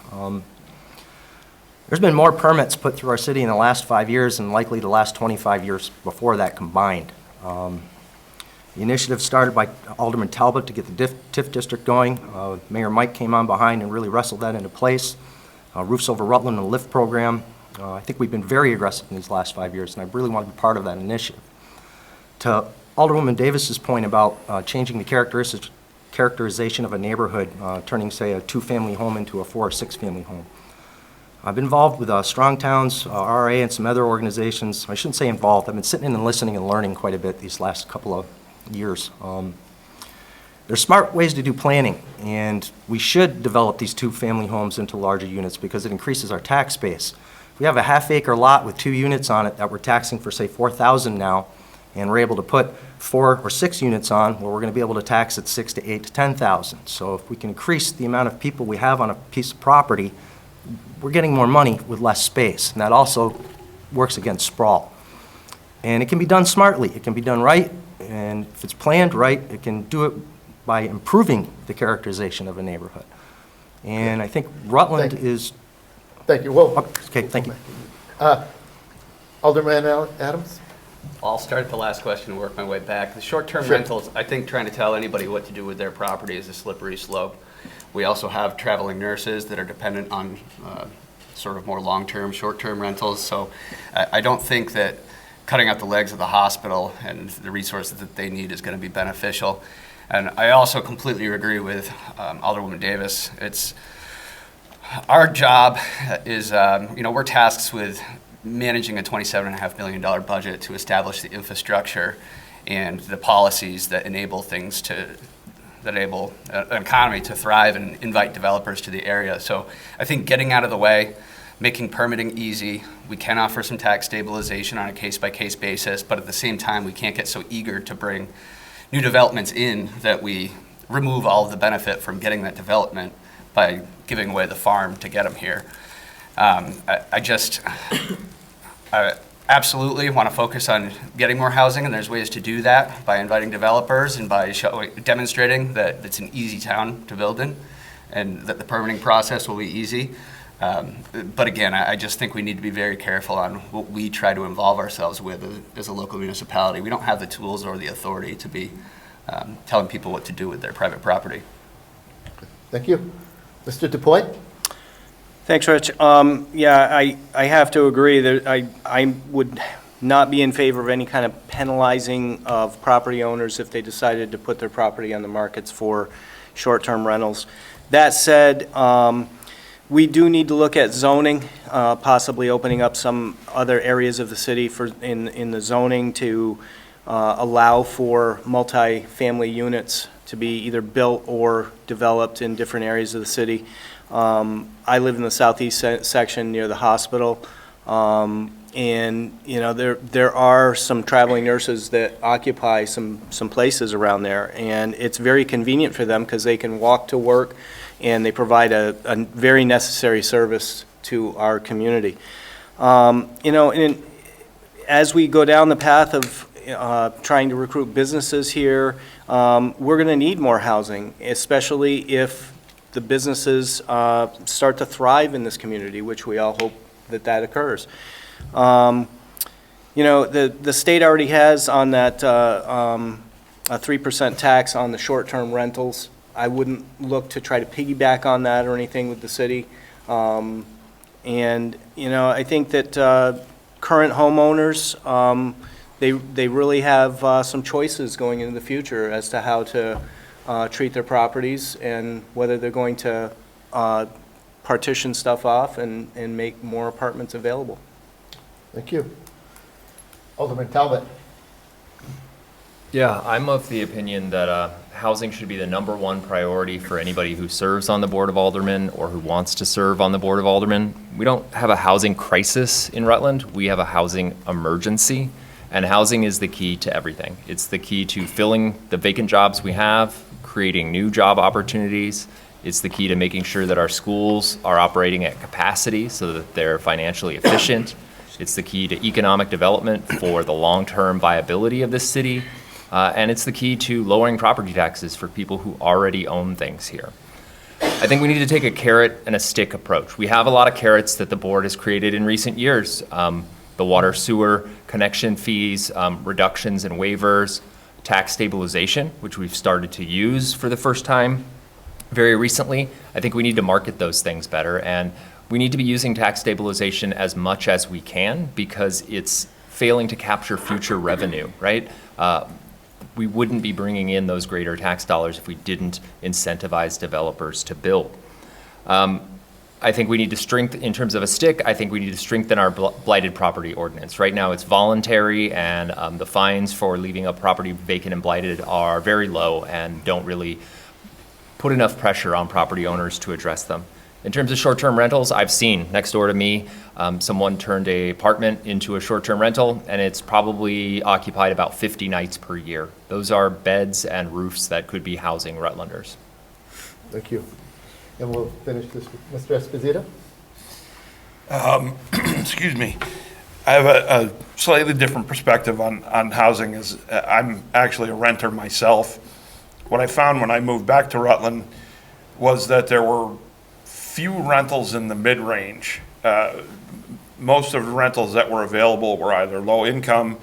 There's been more permits put through our city in the last 5 years and likely the last 25 years before that combined. The initiative started by Alderman Talbot to get the TIF district going. Mayor Mike came on behind and really wrestled that into place. Roofs Over Rutland and the LIFT program. I think we've been very aggressive in these last 5 years, and I really want to be part of that initiative. To Alderwoman Davis's point about changing the characterization of a neighborhood, turning, say, a 2-family home into a 4 or 6-family home. I've been involved with Strong Towns, RA, and some other organizations. I shouldn't say involved. I've been sitting in and listening and learning quite a bit these last couple of years. There's smart ways to do planning, and we should develop these 2-family homes into larger units because it increases our tax base. If we have a half-acre lot with 2 units on it that we're taxing for, say, $4,000 now, and we're able to put 4 or 6 units on, well, we're going to be able to tax at $6,000 to $8,000 to $10,000. So if we can increase the amount of people we have on a piece of property, we're getting more money with less space, and that also works against sprawl. And it can be done smartly. It can be done right, and if it's planned right, it can do it by improving the characterization of a neighborhood. And I think Rutland is... Thank you. Whoa. Okay, thank you. Alderman Adams? I'll start at the last question and work my way back. The short-term Sure. rentals, I think trying to tell anybody what to do with their property is a slippery slope. We also have traveling nurses that are dependent on sort of more long-term, short-term rentals. So I don't think that cutting out the legs of the hospital and the resources that they need is going to be beneficial. And I also completely agree with Alderwoman Davis. It's our job is, we're tasked with managing a $27.5 million budget to establish the infrastructure and the policies that enable things that enable an economy to thrive and invite developers to the area. So I think getting out of the way, making permitting easy, we can offer some tax stabilization on a case-by-case basis, but at the same time, we can't get so eager to bring new developments in that we remove all of the benefit from getting that development by giving away the farm to get them here. I absolutely want to focus on getting more housing, and there's ways to do that by inviting developers and by demonstrating that it's an easy town to build in and that the permitting process will be easy. But again, I just think we need to be very careful on what we try to involve ourselves with as a local municipality. We don't have the tools or the authority to be telling people what to do with their private property. Thank you. Mr. DuPois? Thanks, Rich. I have to agree that I would not be in favor of any kind of penalizing of property owners if they decided to put their property on the markets for short-term rentals. That said, we do need to look at zoning, possibly opening up some other areas of the city in the zoning to allow for multi-family units to be either built or developed in different areas of the city. I live in the southeast section near the hospital. And, you know, there are some traveling nurses that occupy some places around there, and it's very convenient for them because they can walk to work, and they provide a very necessary service to our community. You know, and as we go down the path of trying to recruit businesses here, we're going to need more housing, especially if the businesses start to thrive in this community, which we all hope that occurs. You know, the state already has on that a 3% tax on the short-term rentals. I wouldn't look to try to piggyback on that or anything with the city. And, you know, I think that current homeowners, they really have some choices going into the future as to how to treat their properties and whether they're going to partition stuff off and make more apartments available. Thank you. Alderman Talbot. Yeah, I'm of the opinion that housing should be the #1 priority for anybody who serves on the Board of Aldermen or who wants to serve on the Board of Aldermen. We don't have a housing crisis in Rutland. We have a housing emergency, and housing is the key to everything. It's the key to filling the vacant jobs we have, creating new job opportunities. It's the key to making sure that our schools are operating at capacity so that they're financially efficient. It's the key to economic development for the long-term viability of this city. And it's the key to lowering property taxes for people who already own things here. I think we need to take a carrot and a stick approach. We have a lot of carrots that the board has created in recent years. The water sewer connection fees, reductions and waivers, tax stabilization, which we've started to use for the first time very recently. I think we need to market those things better, and we need to be using tax stabilization as much as we can because it's failing to capture future revenue, right? We wouldn't be bringing in those greater tax dollars if we didn't incentivize developers to build. I think we need to strengthen, in terms of a stick, I think we need to strengthen our blighted property ordinance. Right now it's voluntary, and the fines for leaving a property vacant and blighted are very low and don't really put enough pressure on property owners to address them. In terms of short-term rentals, I've seen next door to me, someone turned an apartment into a short-term rental, and it's probably occupied about 50 nights per year. Those are beds and roofs that could be housing Rutlanders. Thank you. And we'll finish this with Mr. Esposito. Excuse me. I have a slightly different perspective on housing, as I'm actually a renter myself. What I found when I moved back to Rutland was that there were few rentals in the mid-range. Most of the rentals that were available were either low income,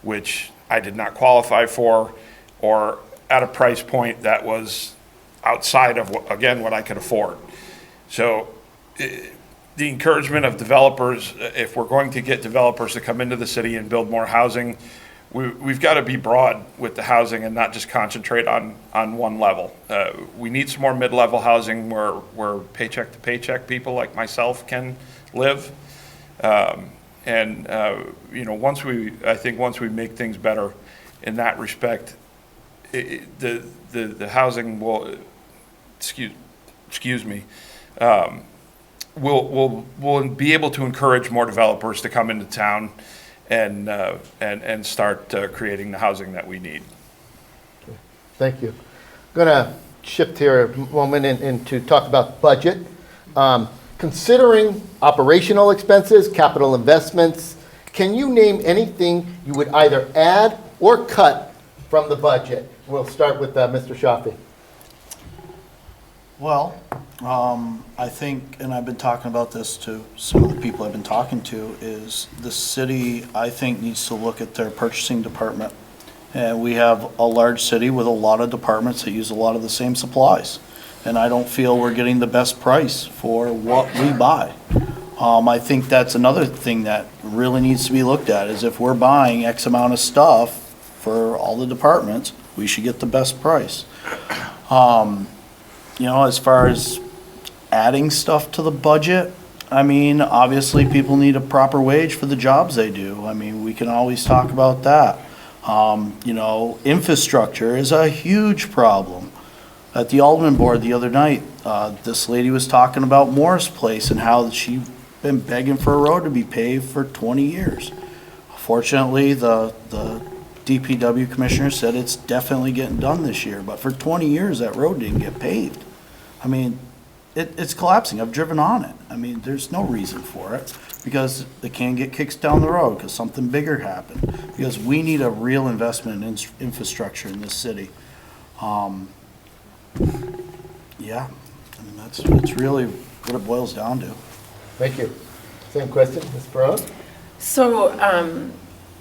which I did not qualify for, or at a price point that was outside of, what I could afford. So the encouragement of developers, if we're going to get developers to come into the city and build more housing, we've got to be broad with the housing and not just concentrate on one level. We need some more mid-level housing where paycheck to paycheck people like myself can live. You know, once we make things better in that respect, the housing will, excuse me, we'll be able to encourage more developers to come into town and start creating the housing that we need. Okay. Thank you. I'm going to shift here a moment and to talk about budget. Considering operational expenses, capital investments, can you name anything you would either add or cut from the budget? We'll start with Mr. Shafi. Well, I think, and I've been talking about this to some of the people I've been talking to, is the city, I think, needs to look at their purchasing department. And we have a large city with a lot of departments that use a lot of the same supplies. And I don't feel we're getting the best price for what we buy. I think that's another thing that really needs to be looked at, is if we're buying X amount of stuff for all the departments, we should get the best price. You know, as far as adding stuff to the budget, I mean, obviously people need a proper wage for the jobs they do. I mean, we can always talk about that. You know, infrastructure is a huge problem. At the Alderman board the other night, this lady was talking about Morris Place and how she been begging for a road to be paved for 20 years. Fortunately, the DPW commissioner said it's definitely getting done this year, but for 20 years, that road didn't get paved. I mean, it's collapsing. I've driven on it. I mean, there's no reason for it, because they can't get kicks down the road because something bigger happened. Because we need a real investment in infrastructure in this city. Yeah, I mean, that's really what it boils down to. Thank you. Same question, Ms. Brown? So,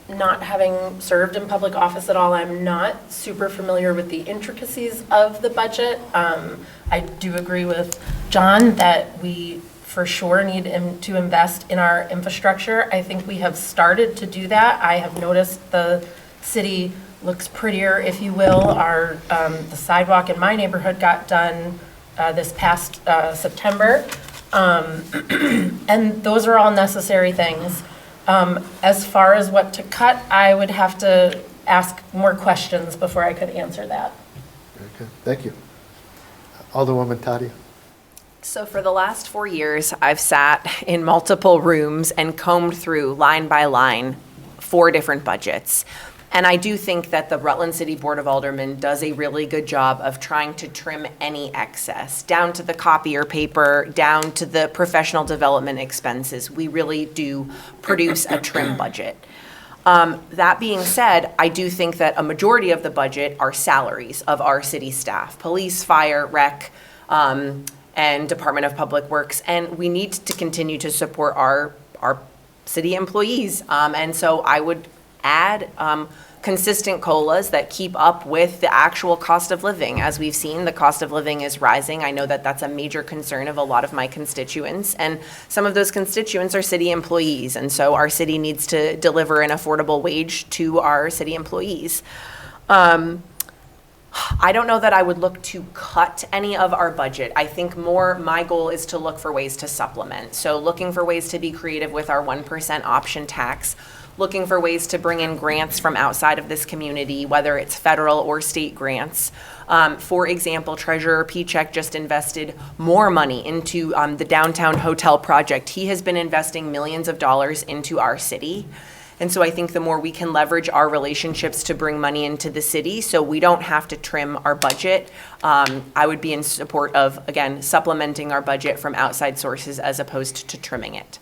not having served in public office at all, I'm not super familiar with the intricacies of the budget. I do agree with John that we for sure need to invest in our infrastructure. I think we have started to do that. I have noticed the city looks prettier, if you will. The sidewalk in my neighborhood got done this past September. And those are all necessary things. As far as what to cut, I would have to ask more questions before I could answer that. Very good. Thank you. Alderwoman Tadia. So for the last 4 years, I've sat in multiple rooms and combed through line by line 4 different budgets. And I do think that the Rutland City Board of Aldermen does a really good job of trying to trim any excess, down to the copier paper, down to the professional development expenses. We really do produce a trim budget. That being said, I do think that a majority of the budget are salaries of our city staff, police, fire, rec, and Department of Public Works. And we need to continue to support our city employees. And so I would add consistent COLAs that keep up with the actual cost of living. As we've seen, the cost of living is rising. I know that that's a major concern of a lot of my constituents, and some of those constituents are city employees, and so our city needs to deliver an affordable wage to our city employees. I don't know that I would look to cut any of our budget. I think more my goal is to look for ways to supplement. So looking for ways to be creative with our 1% option tax, looking for ways to bring in grants from outside of this community, whether it's federal or state grants. For example, Treasurer Pichek just invested more money into the downtown hotel project. He has been investing millions of dollars into our city. And so I think the more we can leverage our relationships to bring money into the city so we don't have to trim our budget, I would be in support of, again, supplementing our budget from outside sources as opposed to trimming it.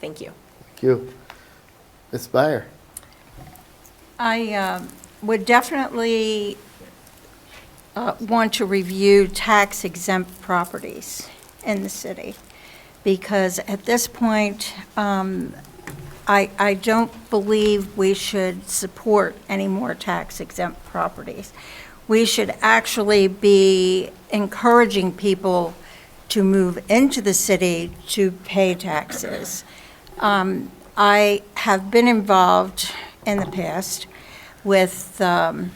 Thank you. Thank you. Ms. Byer. I would definitely want to review tax exempt properties in the city, because at this point, I don't believe we should support any more tax exempt properties. We should actually be encouraging people to move into the city to pay taxes. I have been involved in the past with a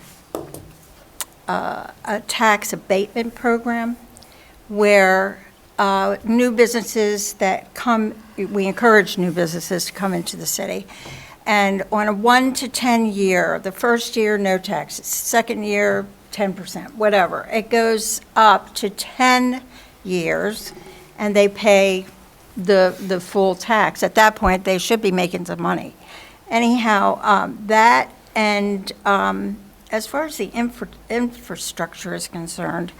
tax abatement program where new businesses that come, we encourage new businesses to come into the city. And on a 1 to 10 year, the first year, no taxes, second year, 10%, whatever. It goes up to 10 years and they pay the full tax. At that point, they should be making some money. Anyhow, that and as far as the infrastructure is concerned,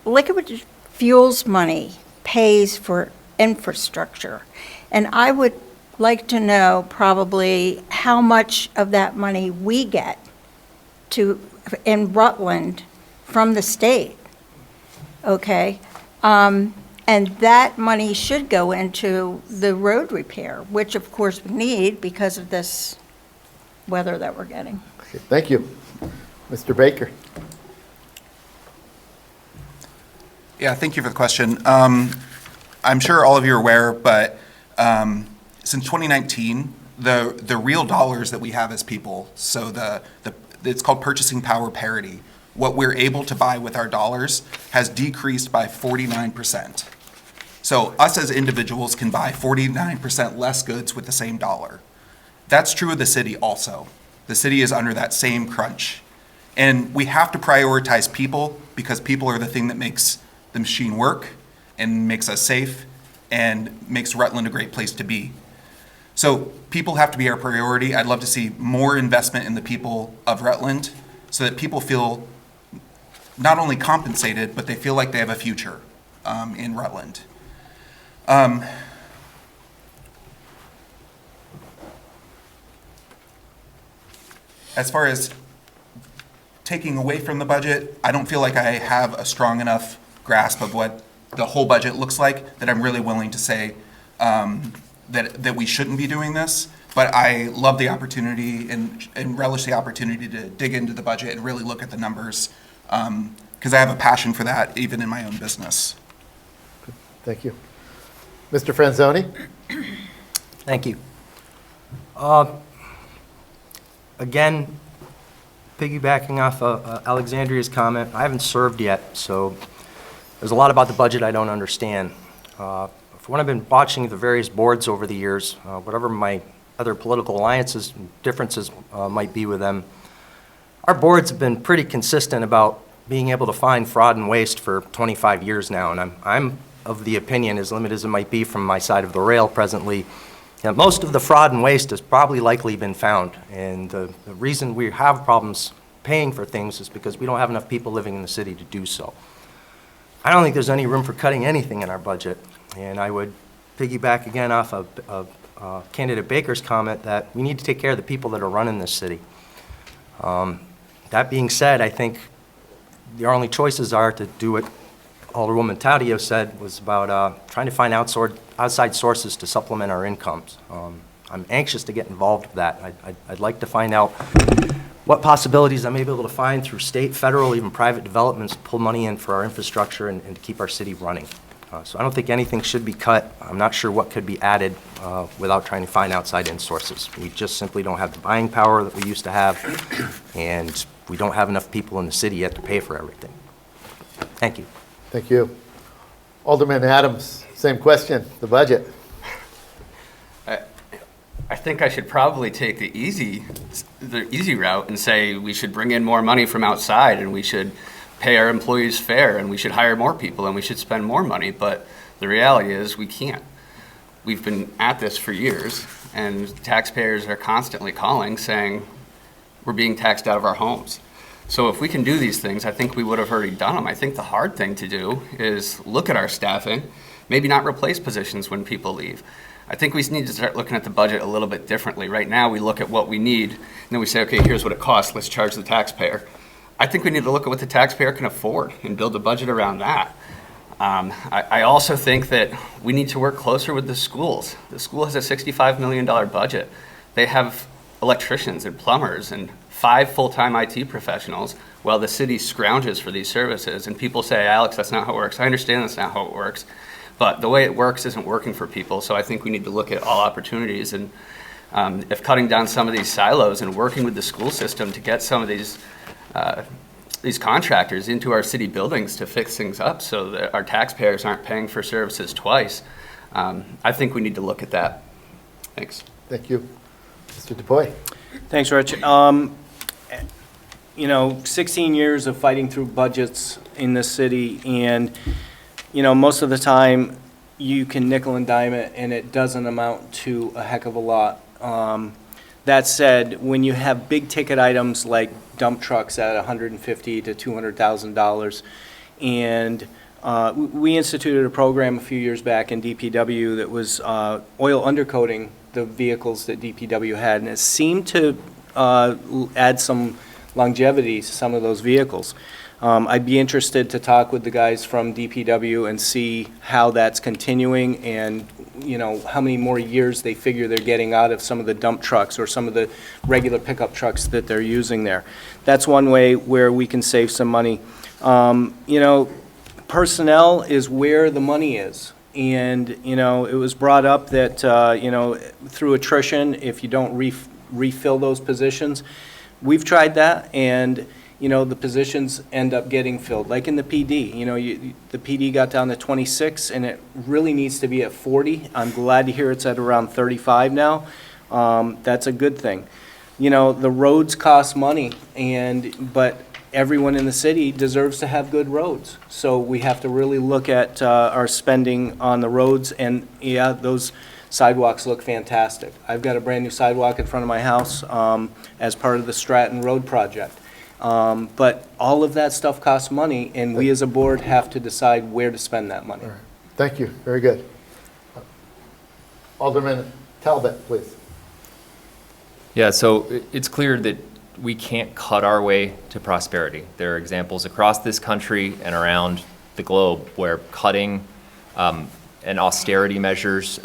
liquid fuels money pays for infrastructure. And I would like to know probably how much of that money we get in Rutland from the state, okay? And that money should go into the road repair, which of course we need because of this weather that we're getting. Okay, thank you. Mr. Baker. Yeah, thank you for the question. I'm sure all of you are aware, but since 2019, the real dollars that we have as people, so it's called purchasing power parity. What we're able to buy with our dollars has decreased by 49%. So us as individuals can buy 49% less goods with the same dollar. That's true of the city also. The city is under that same crunch. And we have to prioritize people because people are the thing that makes the machine work and makes us safe. and makes Rutland a great place to be. So people have to be our priority. I'd love to see more investment in the people of Rutland so that people feel not only compensated, but they feel like they have a future in Rutland. As far as taking away from the budget, I don't feel like I have a strong enough grasp of what the whole budget looks like that I'm really willing to say that we shouldn't be doing this. But I love the opportunity and relish the opportunity to dig into the budget and really look at the numbers because I have a passion for that even in my own business. Thank you. Mr. Franzoni? Thank you. Again, piggybacking off Alexandria's comment, I haven't served yet, so there's a lot about the budget I don't understand. From what I've been watching the various boards over the years, whatever my other political alliances and differences might be with them, our boards have been pretty consistent about being able to find fraud and waste for 25 years now, and I'm of the opinion, as limited as it might be from my side of the rail presently, that most of the fraud and waste has probably likely been found. And the reason we have problems paying for things is because we don't have enough people living in the city to do so. I don't think there's any room for cutting anything in our budget. And I would piggyback again off of Candidate Baker's comment that we need to take care of the people that are running this city. That being said, I think the only choices are to do what Alderwoman Taddeo said was about trying to find outside sources to supplement our incomes. I'm anxious to get involved with that. I'd like to find out what possibilities I may be able to find through state, federal, even private developments to pull money in for our infrastructure and to keep our city running. So I don't think anything should be cut. I'm not sure what could be added without trying to find outside in sources. We just simply don't have the buying power that we used to have, and we don't have enough people in the city yet to pay for everything. Thank you. Thank you. Alderman Adams, same question, the budget. I think I should probably take the easy route and say we should bring in more money from outside and we should pay our employees fair and we should hire more people and we should spend more money. But the reality is we can't. We've been at this for years and taxpayers are constantly calling saying we're being taxed out of our homes. So if we can do these things, I think we would have already done them. I think the hard thing to do is look at our staffing, maybe not replace positions when people leave. I think we need to start looking at the budget a little bit differently. Right now, we look at what we need, and then we say, okay, here's what it costs, let's charge the taxpayer. I think we need to look at what the taxpayer can afford and build a budget around that. I also think that we need to work closer with the schools. The school has a $65 million budget. They have electricians and plumbers and 5 full-time IT professionals while the city scrounges for these services. And people say, Alex, that's not how it works. I understand that's not how it works. But the way it works isn't working for people. So I think we need to look at all opportunities. And if cutting down some of these silos and working with the school system to get some of these contractors into our city buildings to fix things up so that our taxpayers aren't paying for services twice, I think we need to look at that. Thanks. Thank you. Mr. DuPoy. Thanks, Rich. 16 years of fighting through budgets in this city, and, most of the time, you can nickel and dime it, and it doesn't amount to a heck of a lot. That said, when you have big-ticket items like dump trucks at $150,000 to $200,000, and we instituted a program a few years back in DPW that was oil undercoating the vehicles that DPW had, and it seemed to add some longevity to some of those vehicles. I'd be interested to talk with the guys from DPW and see how that's continuing and, how many more years they figure they're getting out of some of the dump trucks or some of the regular pickup trucks that they're using there. That's one way where we can save some money. Personnel is where the money is. And, it was brought up that, through attrition, if you don't refill those positions, we've tried that, and, the positions end up getting filled. Like in the PD, the PD got down to 26, and it really needs to be at 40. I'm glad to hear it's at around 35 now. That's a good thing. The roads cost money, but everyone in the city deserves to have good roads. So we have to really look at our spending on the roads, and yeah, those sidewalks look fantastic. I've got a brand-new sidewalk in front of my house as part of the Stratton Road project. But all of that stuff costs money, and we as a board have to decide where to spend that money. All right. Thank you. Very good. Alderman Talbot, please. Yeah, so it's clear that we can't cut our way to prosperity. There are examples across this country and around the globe where cutting and austerity measures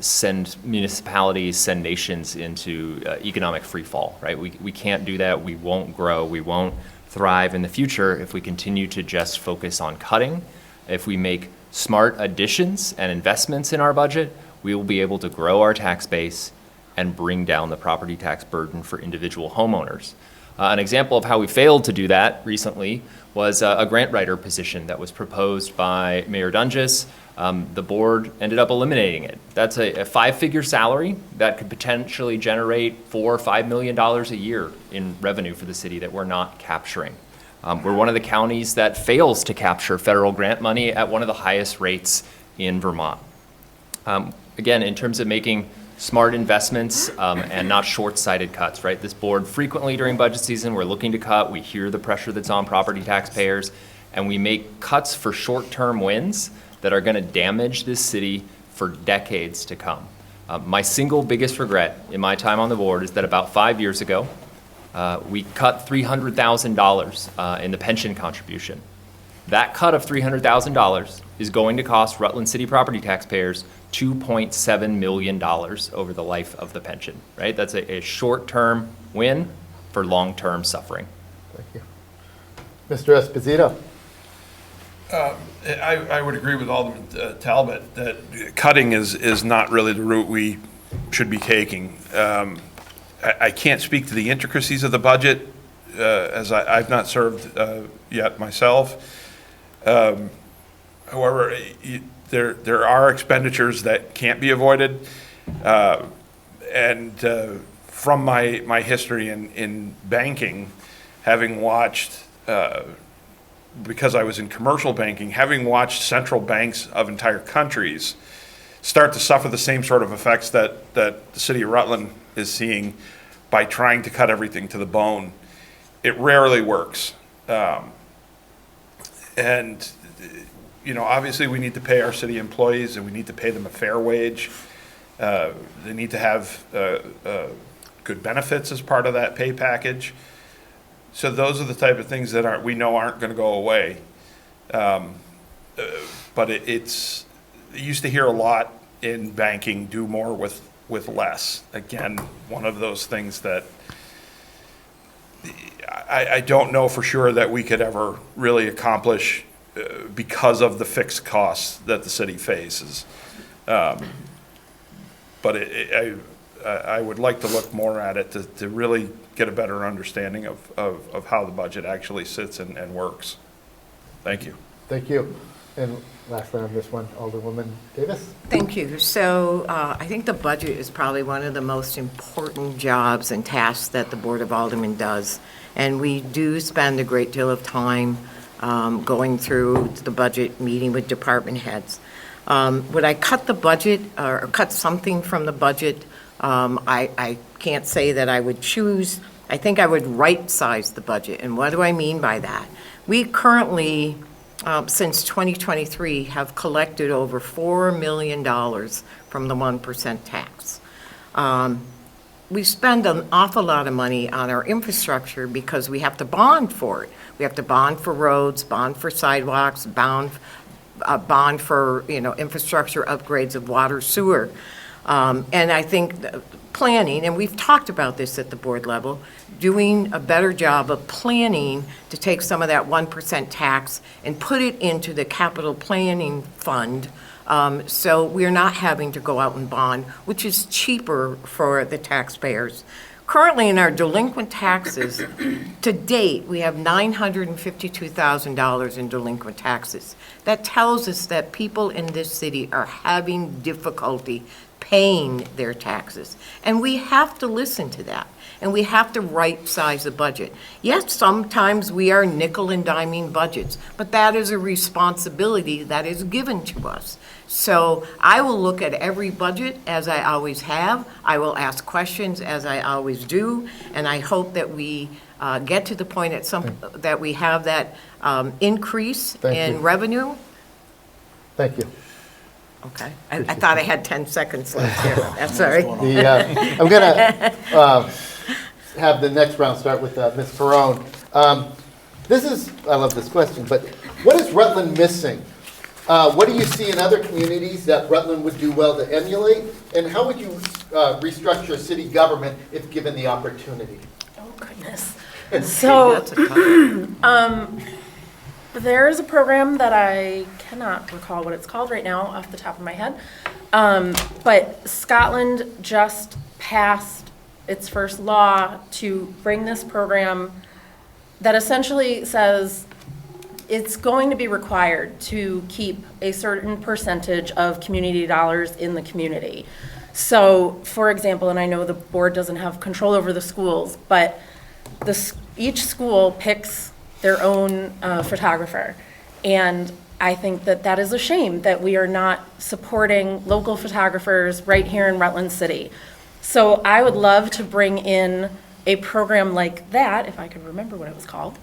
send municipalities, send nations into economic free fall, right? We can't do that. We won't grow. We won't thrive in the future if we continue to just focus on cutting. If we make smart additions and investments in our budget, we will be able to grow our tax base and bring down the property tax burden for individual homeowners. An example of how we failed to do that recently was a grant writer position that was proposed by Mayor Dunges. The board ended up eliminating it. That's a five-figure salary that could potentially generate $4 or $5 million a year in revenue for the city that we're not capturing. We're one of the counties that fails to capture federal grant money at one of the highest rates in Vermont. Again, in terms of making smart investments and not short-sighted cuts, right? This board frequently during budget season, we're looking to cut, we hear the pressure that's on property taxpayers, and we make cuts for short-term wins that are gonna damage this city for decades to come. My single biggest regret in my time on the board is that about 5 years ago, we cut $300,000 in the pension contribution. That cut of $300,000 is going to cost Rutland City property taxpayers $2.7 million over the life of the pension, right? That's a short-term win for long-term suffering. Thank you. Mr. Esposito. I would agree with Alderman Talbot that cutting is not really the route we should be taking. I can't speak to the intricacies of the budget as I've not served yet myself. However, there are expenditures that can't be avoided. And from my history in banking, having watched, because I was in commercial banking, having watched central banks of entire countries start to suffer the same sort of effects that the city of Rutland is seeing by trying to cut everything to the bone, it rarely works. And you know, obviously we need to pay our city employees and we need to pay them a fair wage. They need to have good benefits as part of that pay package. So those are the type of things that we know aren't going to go away. But it's you used to hear a lot in banking, do more with less. Again, one of those things that I don't know for sure that we could ever really accomplish because of the fixed costs that the city faces. But I would like to look more at it to really get a better understanding of how the budget actually sits and works. Thank you. Thank you. And lastly on this one, Alderwoman Davis. Thank you. So I think the budget is probably one of the most important jobs and tasks that the Board of Aldermen does. And we do spend a great deal of time going through the budget, meeting with department heads. Would I cut the budget or cut something from the budget? I can't say that I would choose. I think I would right-size the budget. And what do I mean by that? We currently, since 2023, have collected over $4 million from the 1% tax. We spend an awful lot of money on our infrastructure because we have to bond for it. We have to bond for roads, bond for sidewalks, bond for, infrastructure upgrades of water, sewer. And I think planning, and we've talked about this at the board level, doing a better job of planning to take some of that 1% tax and put it into the capital planning fund, so we're not having to go out and bond, which is cheaper for the taxpayers. Currently, in our delinquent taxes, to date, we have $952,000 in delinquent taxes. That tells us that people in this city are having difficulty paying their taxes. And we have to listen to that, and we have to right-size the budget. Yes, sometimes we are nickel and diming budgets, but that is a responsibility that is given to us. So I will look at every budget as I always have. I will ask questions as I always do, and I hope that we get to the point that we have that increase Thank in you. revenue. Thank you. Okay, I thought I had 10 seconds left here. That's all right. I'm going to have the next round start with Ms. Perone. I love this question, but what is Rutland missing? What do you see in other communities that Rutland would do well to emulate? And how would you restructure city government if given the opportunity? Oh, goodness. So, That's a tough one. there's a program that I cannot recall what it's called right now off the top of my head. But Scotland just passed its first law to bring this program that essentially says it's going to be required to keep a certain percentage of community dollars in the community. So, for example, and I know the board doesn't have control over the schools, but each school picks their own photographer. And I think that that is a shame that we are not supporting local photographers right here in Rutland City. So I would love to bring in a program like that, if I could remember what it was called,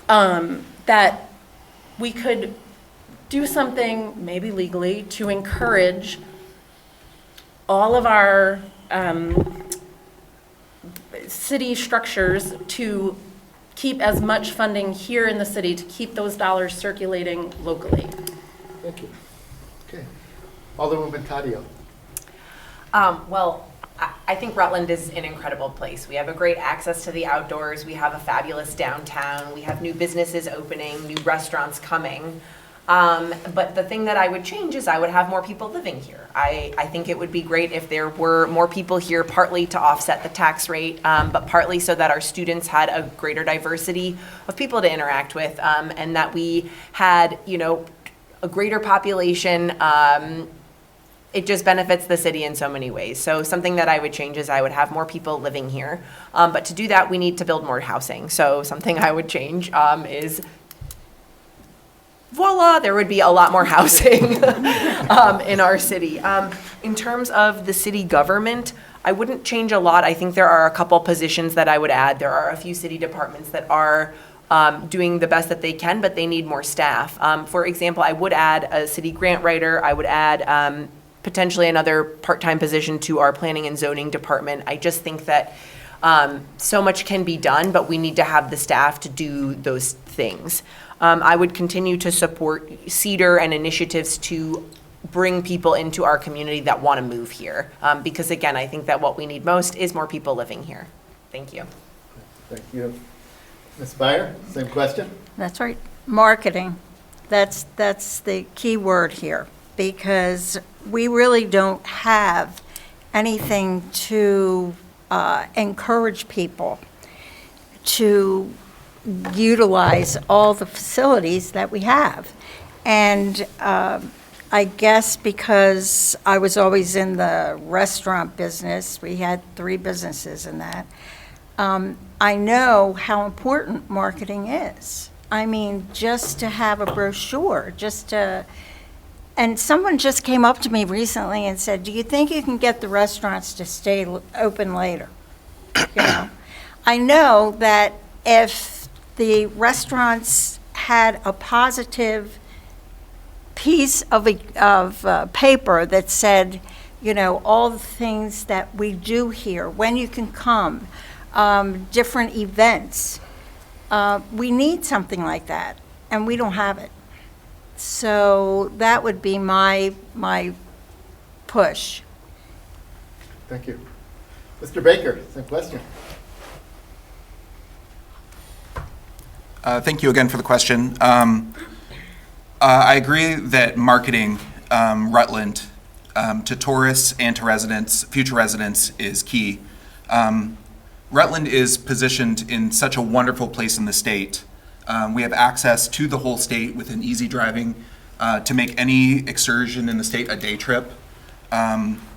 that we could do something, maybe legally, to encourage all of our city structures to keep as much funding here in the city to keep those dollars circulating locally. Thank you. Okay. Alderwoman Taddeo. Well, I think Rutland is an incredible place. We have a great access to the outdoors. We have a fabulous downtown. We have new businesses opening, new restaurants coming. But the thing that I would change is I would have more people living here. I think it would be great if there were more people here, partly to offset the tax rate, but partly so that our students had a greater diversity of people to interact with, and that we had, a greater population. It just benefits the city in so many ways. So something that I would change is I would have more people living here. But to do that, we need to build more housing. So something I would change is voila, there would be a lot more housing in our city. In terms of the city government, I wouldn't change a lot. I think there are a couple positions that I would add. There are a few city departments that are doing the best that they can, but they need more staff. For example, I would add a city grant writer. I would add potentially another part-time position to our planning and zoning department. I just think that so much can be done, but we need to have the staff to do those things. I would continue to support CEDAR and initiatives to bring people into our community that want to move here. Because again, I think that what we need most is more people living here. Thank you. Thank you. Ms. Beyer, same question? That's right. Marketing. That's the key word here, because we really don't have anything to encourage people to utilize all the facilities that we have. And I guess because I was always in the restaurant business, we had 3 businesses in that, I know how important marketing is. I mean, just to have a brochure, and someone just came up to me recently and said, do you think you can get the restaurants to stay open later? I know that if the restaurants had a positive piece of paper that said, all the things that we do here, when you can come, different events. We need something like that, and we don't have it. So that would be my push. Thank you. Mr. Baker, same question. Thank you again for the question. I agree that marketing Rutland to tourists and to residents, future residents, is key. Rutland is positioned in such a wonderful place in the state. We have access to the whole state within easy driving to make any excursion in the state a day trip.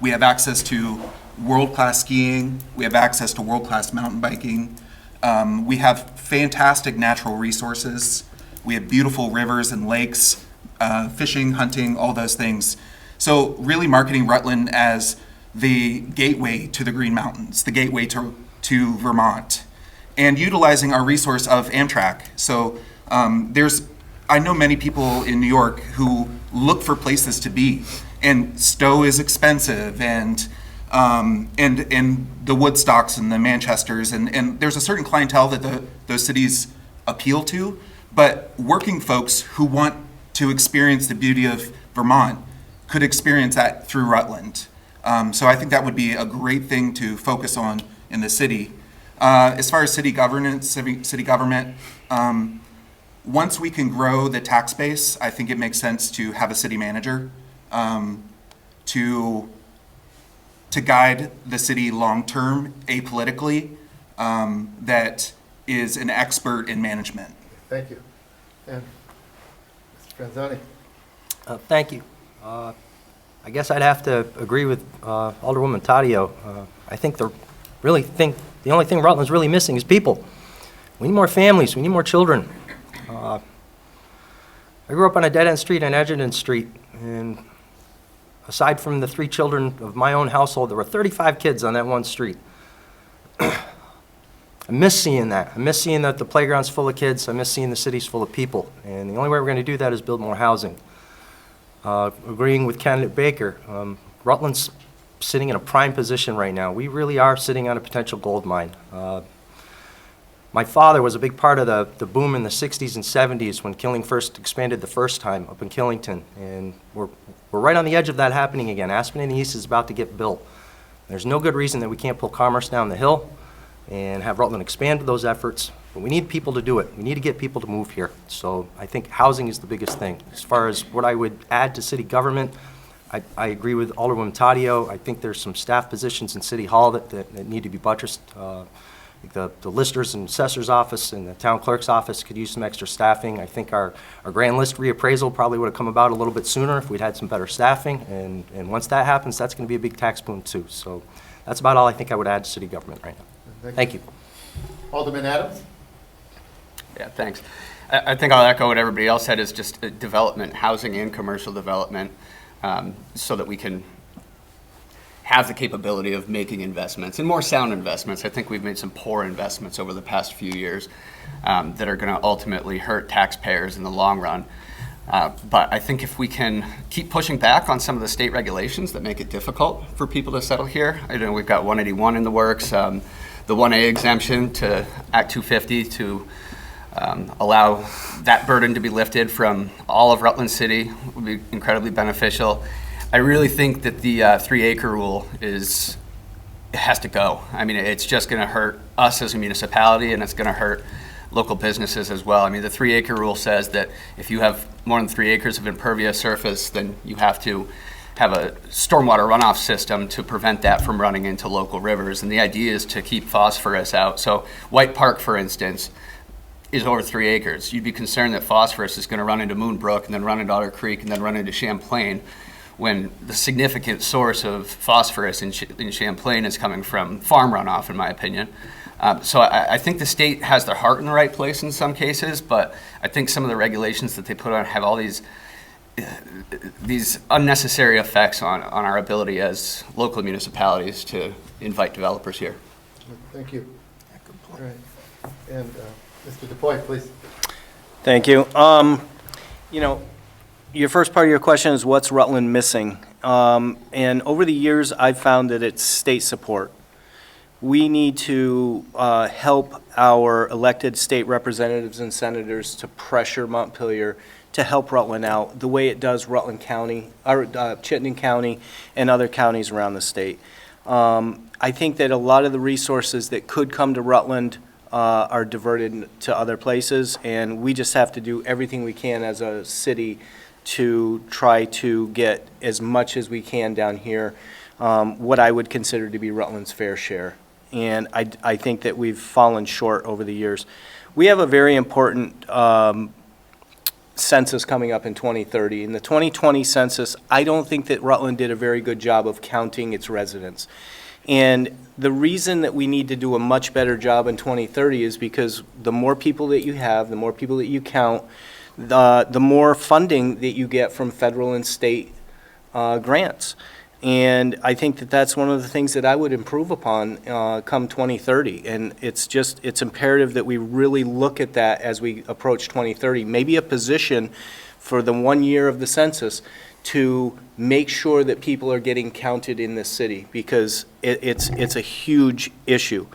We have access to world-class skiing. We have access to world-class mountain biking. We have fantastic natural resources. We have beautiful rivers and lakes, fishing, hunting, all those things. So really marketing Rutland as the gateway to the Green Mountains, the gateway to Vermont, and utilizing our resource of Amtrak. So I know many people in New York who look for places to be, and Stowe is expensive, and the Woodstocks and the Manchesters, and there's a certain clientele that those cities appeal to, but working folks who want to experience the beauty of Vermont could experience that through Rutland. So I think that would be a great thing to focus on in the city. As far as city government, once we can grow the tax base, I think it makes sense to have a city manager to guide the city long-term, apolitically, that is an expert in management. Thank you. And Mr. Franzoni. Thank you. I guess I'd have to agree with Alderwoman Taddeo. I think the only thing Rutland's really missing is people. We need more families. We need more children. I grew up on a dead-end street on Edgerton Street, and aside from the 3 children of my own household, there were 35 kids on that one street. I miss seeing that. I miss seeing that the playground's full of kids. I miss seeing the city's full of people. And the only way we're going to do that is build more housing. Agreeing with candidate Baker, Rutland's sitting in a prime position right now. We really are sitting on a potential gold mine. My father was a big part of the boom in the 60s and 70s when Killing first expanded the first time up in Killington. And we're right on the edge of that happening again. Aspen in the East is about to get built. There's no good reason that we can't pull commerce down the hill and have Rutland expand those efforts. But we need people to do it. We need to get people to move here. So I think housing is the biggest thing. As far as what I would add to city government, I agree with Alderwoman Taddeo. I think there's some staff positions in City Hall that need to be buttressed. The listers and assessor's office and the town clerk's office could use some extra staffing. I think our grand list reappraisal probably would have come about a little bit sooner if we'd had some better staffing. And once that happens, that's going to be a big tax boom too. So that's about all I think I would add to city government right now. Thank you. Alderman Adams. Yeah, thanks. I think I'll echo what everybody else said, is just development, housing and commercial development, so that we can have the capability of making investments and more sound investments. I think we've made some poor investments over the past few years that are going to ultimately hurt taxpayers in the long run. But I think if we can keep pushing back on some of the state regulations that make it difficult for people to settle here, I know we've got 181 in the works, the 1A exemption to Act 250 to allow that burden to be lifted from all of Rutland City would be incredibly beneficial. I really think that the 3-acre rule has to go. I mean, it's just going to hurt us as a municipality, and it's going to hurt local businesses as well. I mean, the 3-acre rule says that if you have more than 3 acres of impervious surface, then you have to have a stormwater runoff system to prevent that from running into local rivers. And the idea is to keep phosphorus out. So White Park, for instance, is over 3 acres. You'd be concerned that phosphorus is going to run into Moon Brook and then run into Otter Creek and then run into Champlain, when the significant source of phosphorus in Champlain is coming from farm runoff, in my opinion. So I think the state has their heart in the right place in some cases, but I think some of the regulations that they put on have all these unnecessary effects on our ability as local municipalities to invite developers here. Thank you. All right. And Mr. DuPoy, please. Thank you. Your first part of your question is what's Rutland missing? And over the years, I've found that it's state support. We need to help our elected state representatives and senators to pressure Montpelier to help Rutland out the way it does Rutland County, or Chittenden County, and other counties around the state. I think that a lot of the resources that could come to Rutland are diverted to other places, and we just have to do everything we can as a city to try to get as much as we can down here, what I would consider to be Rutland's fair share. And I think that we've fallen short over the years. We have a very important census coming up in 2030. In the 2020 census, I don't think that Rutland did a very good job of counting its residents. And the reason that we need to do a much better job in 2030 is because the more people that you have, the more people that you count, the more funding that you get from federal and state grants. And I think that that's one of the things that I would improve upon come 2030. And it's imperative that we really look at that as we approach 2030. Maybe a position for the 1 year of the census to make sure that people are getting counted in this city, because it's a huge issue.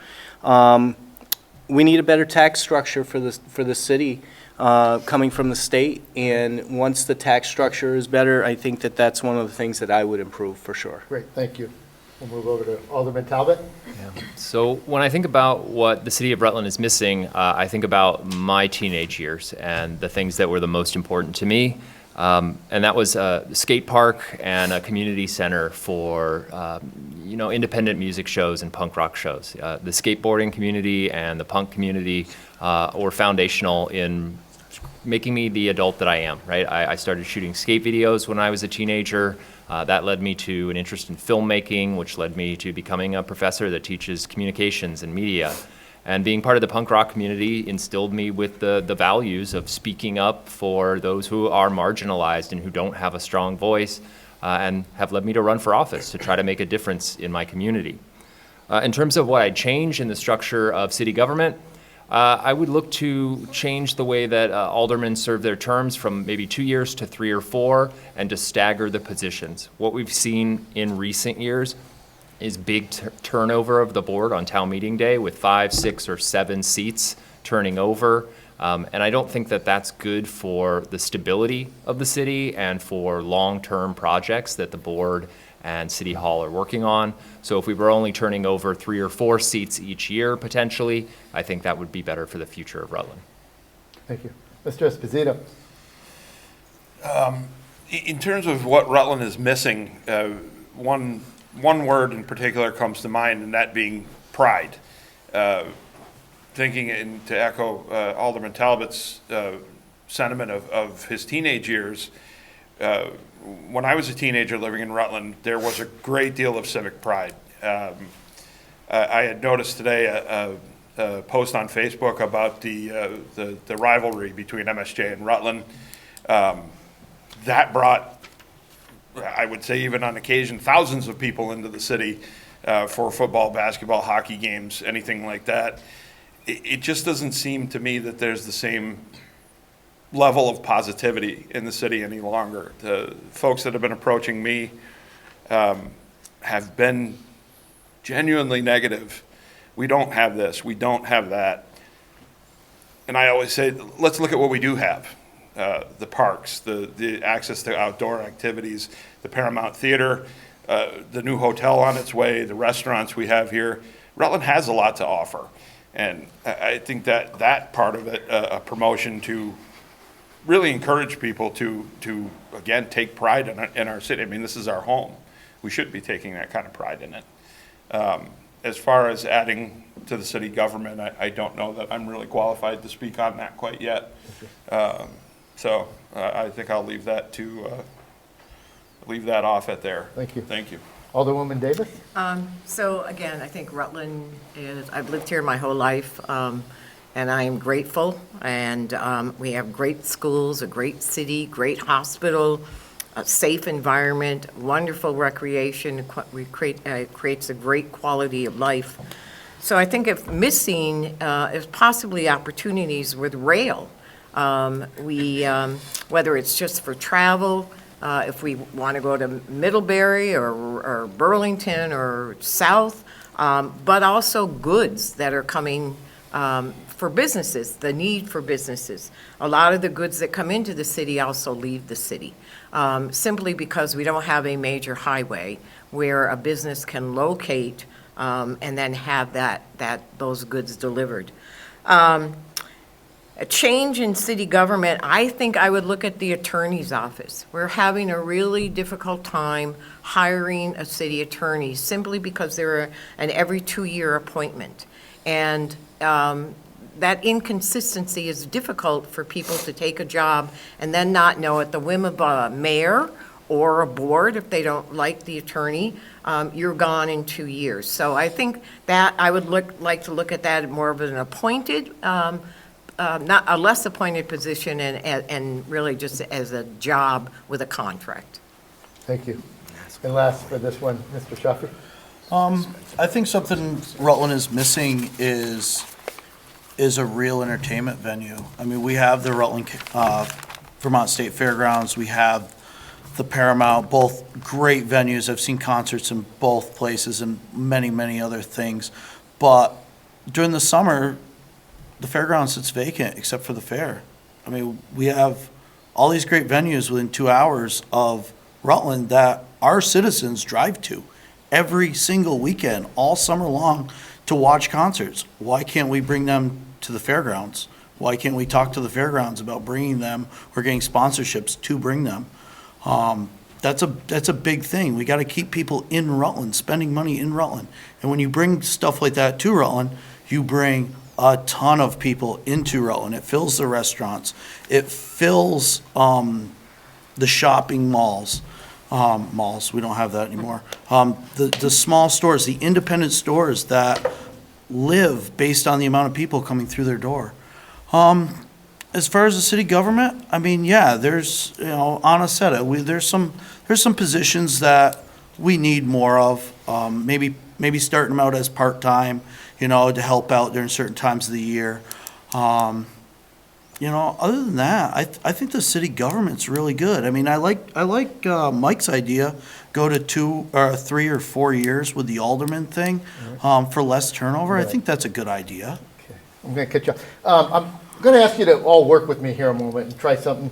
We need a better tax structure for the city coming from the state, and once the tax structure is better, I think that that's one of the things that I would improve for sure. Great, thank you. We'll move over to Alderman Talbot. So when I think about what the city of Rutland is missing, I think about my teenage years and the things that were the most important to me. And that was a skate park and a community center for, independent music shows and punk rock shows. The skateboarding community and the punk community were foundational in making me the adult that I am, right? I started shooting skate videos when I was a teenager. That led me to an interest in filmmaking, which led me to becoming a professor that teaches communications and media. And being part of the punk rock community instilled me with the values of speaking up for those who are marginalized and who don't have a strong voice, and have led me to run for office to try to make a difference in my community. In terms of what I'd change in the structure of city government, I would look to change the way that aldermen serve their terms from maybe 2 years to 3 or 4, and to stagger the positions. What we've seen in recent years is big turnover of the board on town meeting day, with 5, 6, or 7 seats turning over. And I don't think that that's good for the stability of the city and for long-term projects that the board and City Hall are working on. So if we were only turning over 3 or 4 seats each year, potentially, I think that would be better for the future of Rutland. Thank you. Mr. Esposito. In terms of what Rutland is missing, one word in particular comes to mind, and that being pride. Thinking, and to echo Alderman Talbot's sentiment of his teenage years, when I was a teenager living in Rutland, there was a great deal of civic pride. I had noticed today a post on Facebook about the rivalry between MSJ and Rutland. That brought, I would say even on occasion, thousands of people into the city for football, basketball, hockey games, anything like that. It just doesn't seem to me that there's the same level of positivity in the city any longer. The folks that have been approaching me have been genuinely negative. We don't have this, we don't have that. And I always say, let's look at what we do have. The parks, the access to outdoor activities, the Paramount Theater, the new hotel on its way, the restaurants we have here. Rutland has a lot to offer. And I think that part of it, a promotion to really encourage people to again, take pride in our city. I mean, this is our home. We should be taking that kind of pride in it. As far as adding to the city government, I don't know that I'm really qualified to speak on that quite yet. So I think I'll leave that off at there. Thank you. Thank you. Alderwoman Davis. So again, I think Rutland is, I've lived here my whole life, and I am grateful. And we have great schools, a great city, great hospital, a safe environment, wonderful recreation. Creates a great quality of life. So I think if missing is possibly opportunities with rail. Whether it's just for travel, if we want to go to Middlebury or Burlington or South, but also goods that are coming for businesses, the need for businesses. A lot of the goods that come into the city also leave the city, simply because we don't have a major highway where a business can locate and then have those goods delivered. A change in city government, I think I would look at the attorney's office. We're having a really difficult time hiring a city attorney simply because they're an every 2-year appointment. And that inconsistency is difficult for people to take a job and then not know at the whim of a mayor or a board, if they don't like the attorney, you're gone in 2 years. So I think that I would like to look at that more of an appointed, not a less appointed position and really just as a job with a contract. Thank you. And last for this one, Mr. Shafi. I think something Rutland is missing is a real entertainment venue. I mean, we have the Rutland, Vermont State Fairgrounds, we have the Paramount, both great venues. I've seen concerts in both places and many, many other things. But during the summer, the fairground sits vacant except for the fair. I mean, we have all these great venues within 2 hours of Rutland that our citizens drive to every single weekend, all summer long, to watch concerts. Why can't we bring them to the fairgrounds? Why can't we talk to the fairgrounds about bringing them or getting sponsorships to bring them? That's a big thing. We got to keep people in Rutland, spending money in Rutland. And when you bring stuff like that to Rutland, you bring a ton of people into Rutland. It fills the restaurants. It fills the shopping malls. We don't have that anymore. The small stores, the independent stores that live based on the amount of people coming through their door. As far as the city government, I mean, yeah, there's, Anna said it, there's some positions that we need more of, maybe starting them out as part-time, to help out during certain times of the year. Other than that, I think the city government's really good. I mean, I like Mike's idea, go to 2 or 3 or 4 years with the alderman thing, for less turnover. I think that's a good idea. Okay. I'm going to catch up. I'm going to ask you to all work with me here a moment and try something,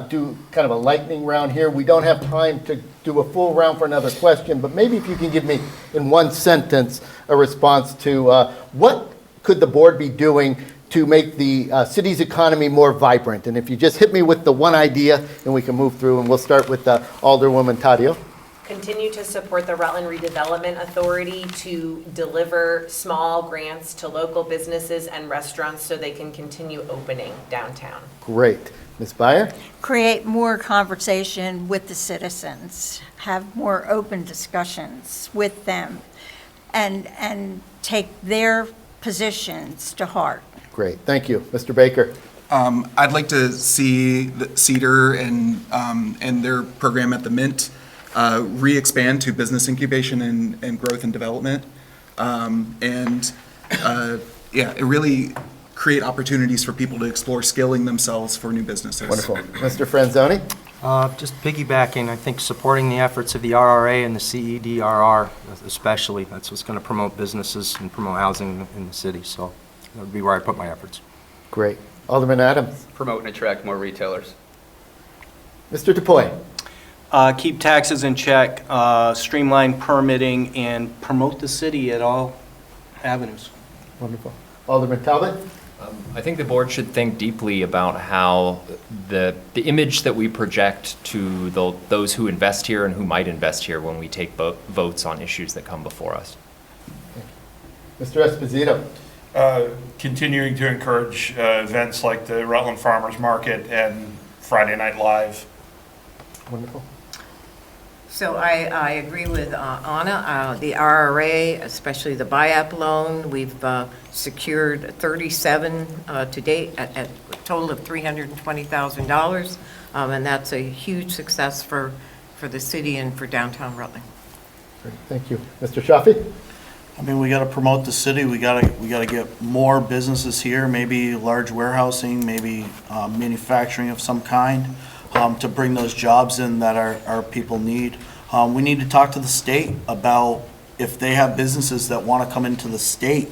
do kind of a lightning round here. We don't have time to do a full round for another question, but maybe if you can give me in one sentence a response to what could the board be doing to make the city's economy more vibrant? And if you just hit me with the one idea, and we can move through, and we'll start with Alderwoman Taddeo. Continue to support the Rutland Redevelopment Authority to deliver small grants to local businesses and restaurants so they can continue opening downtown. Great. Ms. Beyer? Create more conversation with the citizens, have more open discussions with them, and take their positions to heart. Great. Thank you. Mr. Baker? I'd like to see the Cedar and their program at the Mint re-expand to business incubation and growth and development. It really create opportunities for people to explore skilling themselves for new businesses. Wonderful. Mr. Franzoni? Just piggybacking, I think supporting the efforts of the RRA and the CEDRR especially. That's what's going to promote businesses and promote housing in the city. So that would be where I put my efforts. Great. Alderman Adams? Promote and attract more retailers. Mr. DuPoy? Keep taxes in check, streamline permitting, and promote the city at all avenues. Wonderful. Alderman Talbot? I think the board should think deeply about how the image that we project to those who invest here and who might invest here when we take votes on issues that come before us. Mr. Esposito? Continuing to encourage events like the Rutland Farmers Market and Friday Night Live. Wonderful. So I agree with Anna. The RRA, especially the BIAP loan, we've secured 37 to date at a total of $320,000. And that's a huge success for the city and for downtown Rutland. Great. Thank you. Mr. Shafi? I mean, we got to promote the city. We got to get more businesses here, maybe large warehousing, maybe manufacturing of some kind, to bring those jobs in that our people need. We need to talk to the state about if they have businesses that want to come into the state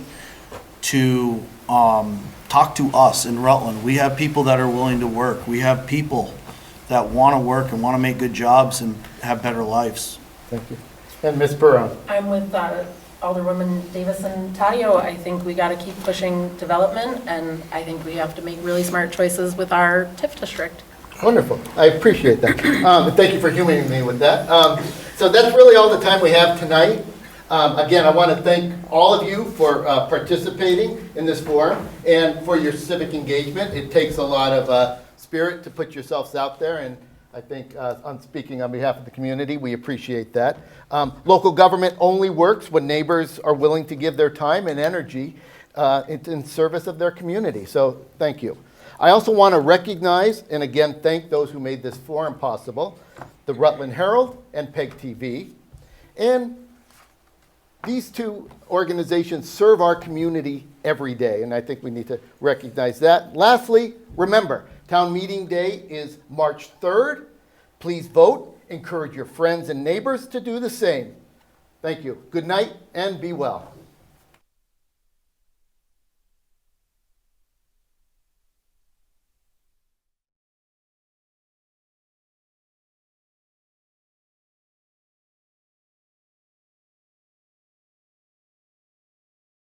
to talk to us in Rutland. We have people that are willing to work. We have people that want to work and want to make good jobs and have better lives. Thank you. And Ms. Perron? I'm with Alderwoman Davis and Taddeo. I think we got to keep pushing development, and I think we have to make really smart choices with our TIF district. Wonderful. I appreciate that. And thank you for humoring me with that. So that's really all the time we have tonight. Again, I want to thank all of you for participating in this forum and for your civic engagement. It takes a lot of spirit to put yourselves out there, and I think I'm speaking on behalf of the community. We appreciate that. Local government only works when neighbors are willing to give their time and energy in service of their community. So thank you. I also want to recognize and again thank those who made this forum possible, the Rutland Herald and PEG TV. And these two organizations serve our community every day, and I think we need to recognize that. Lastly, remember, town meeting day is March 3rd. Please vote. Encourage your friends and neighbors to do the same. Thank you. Good night and be well.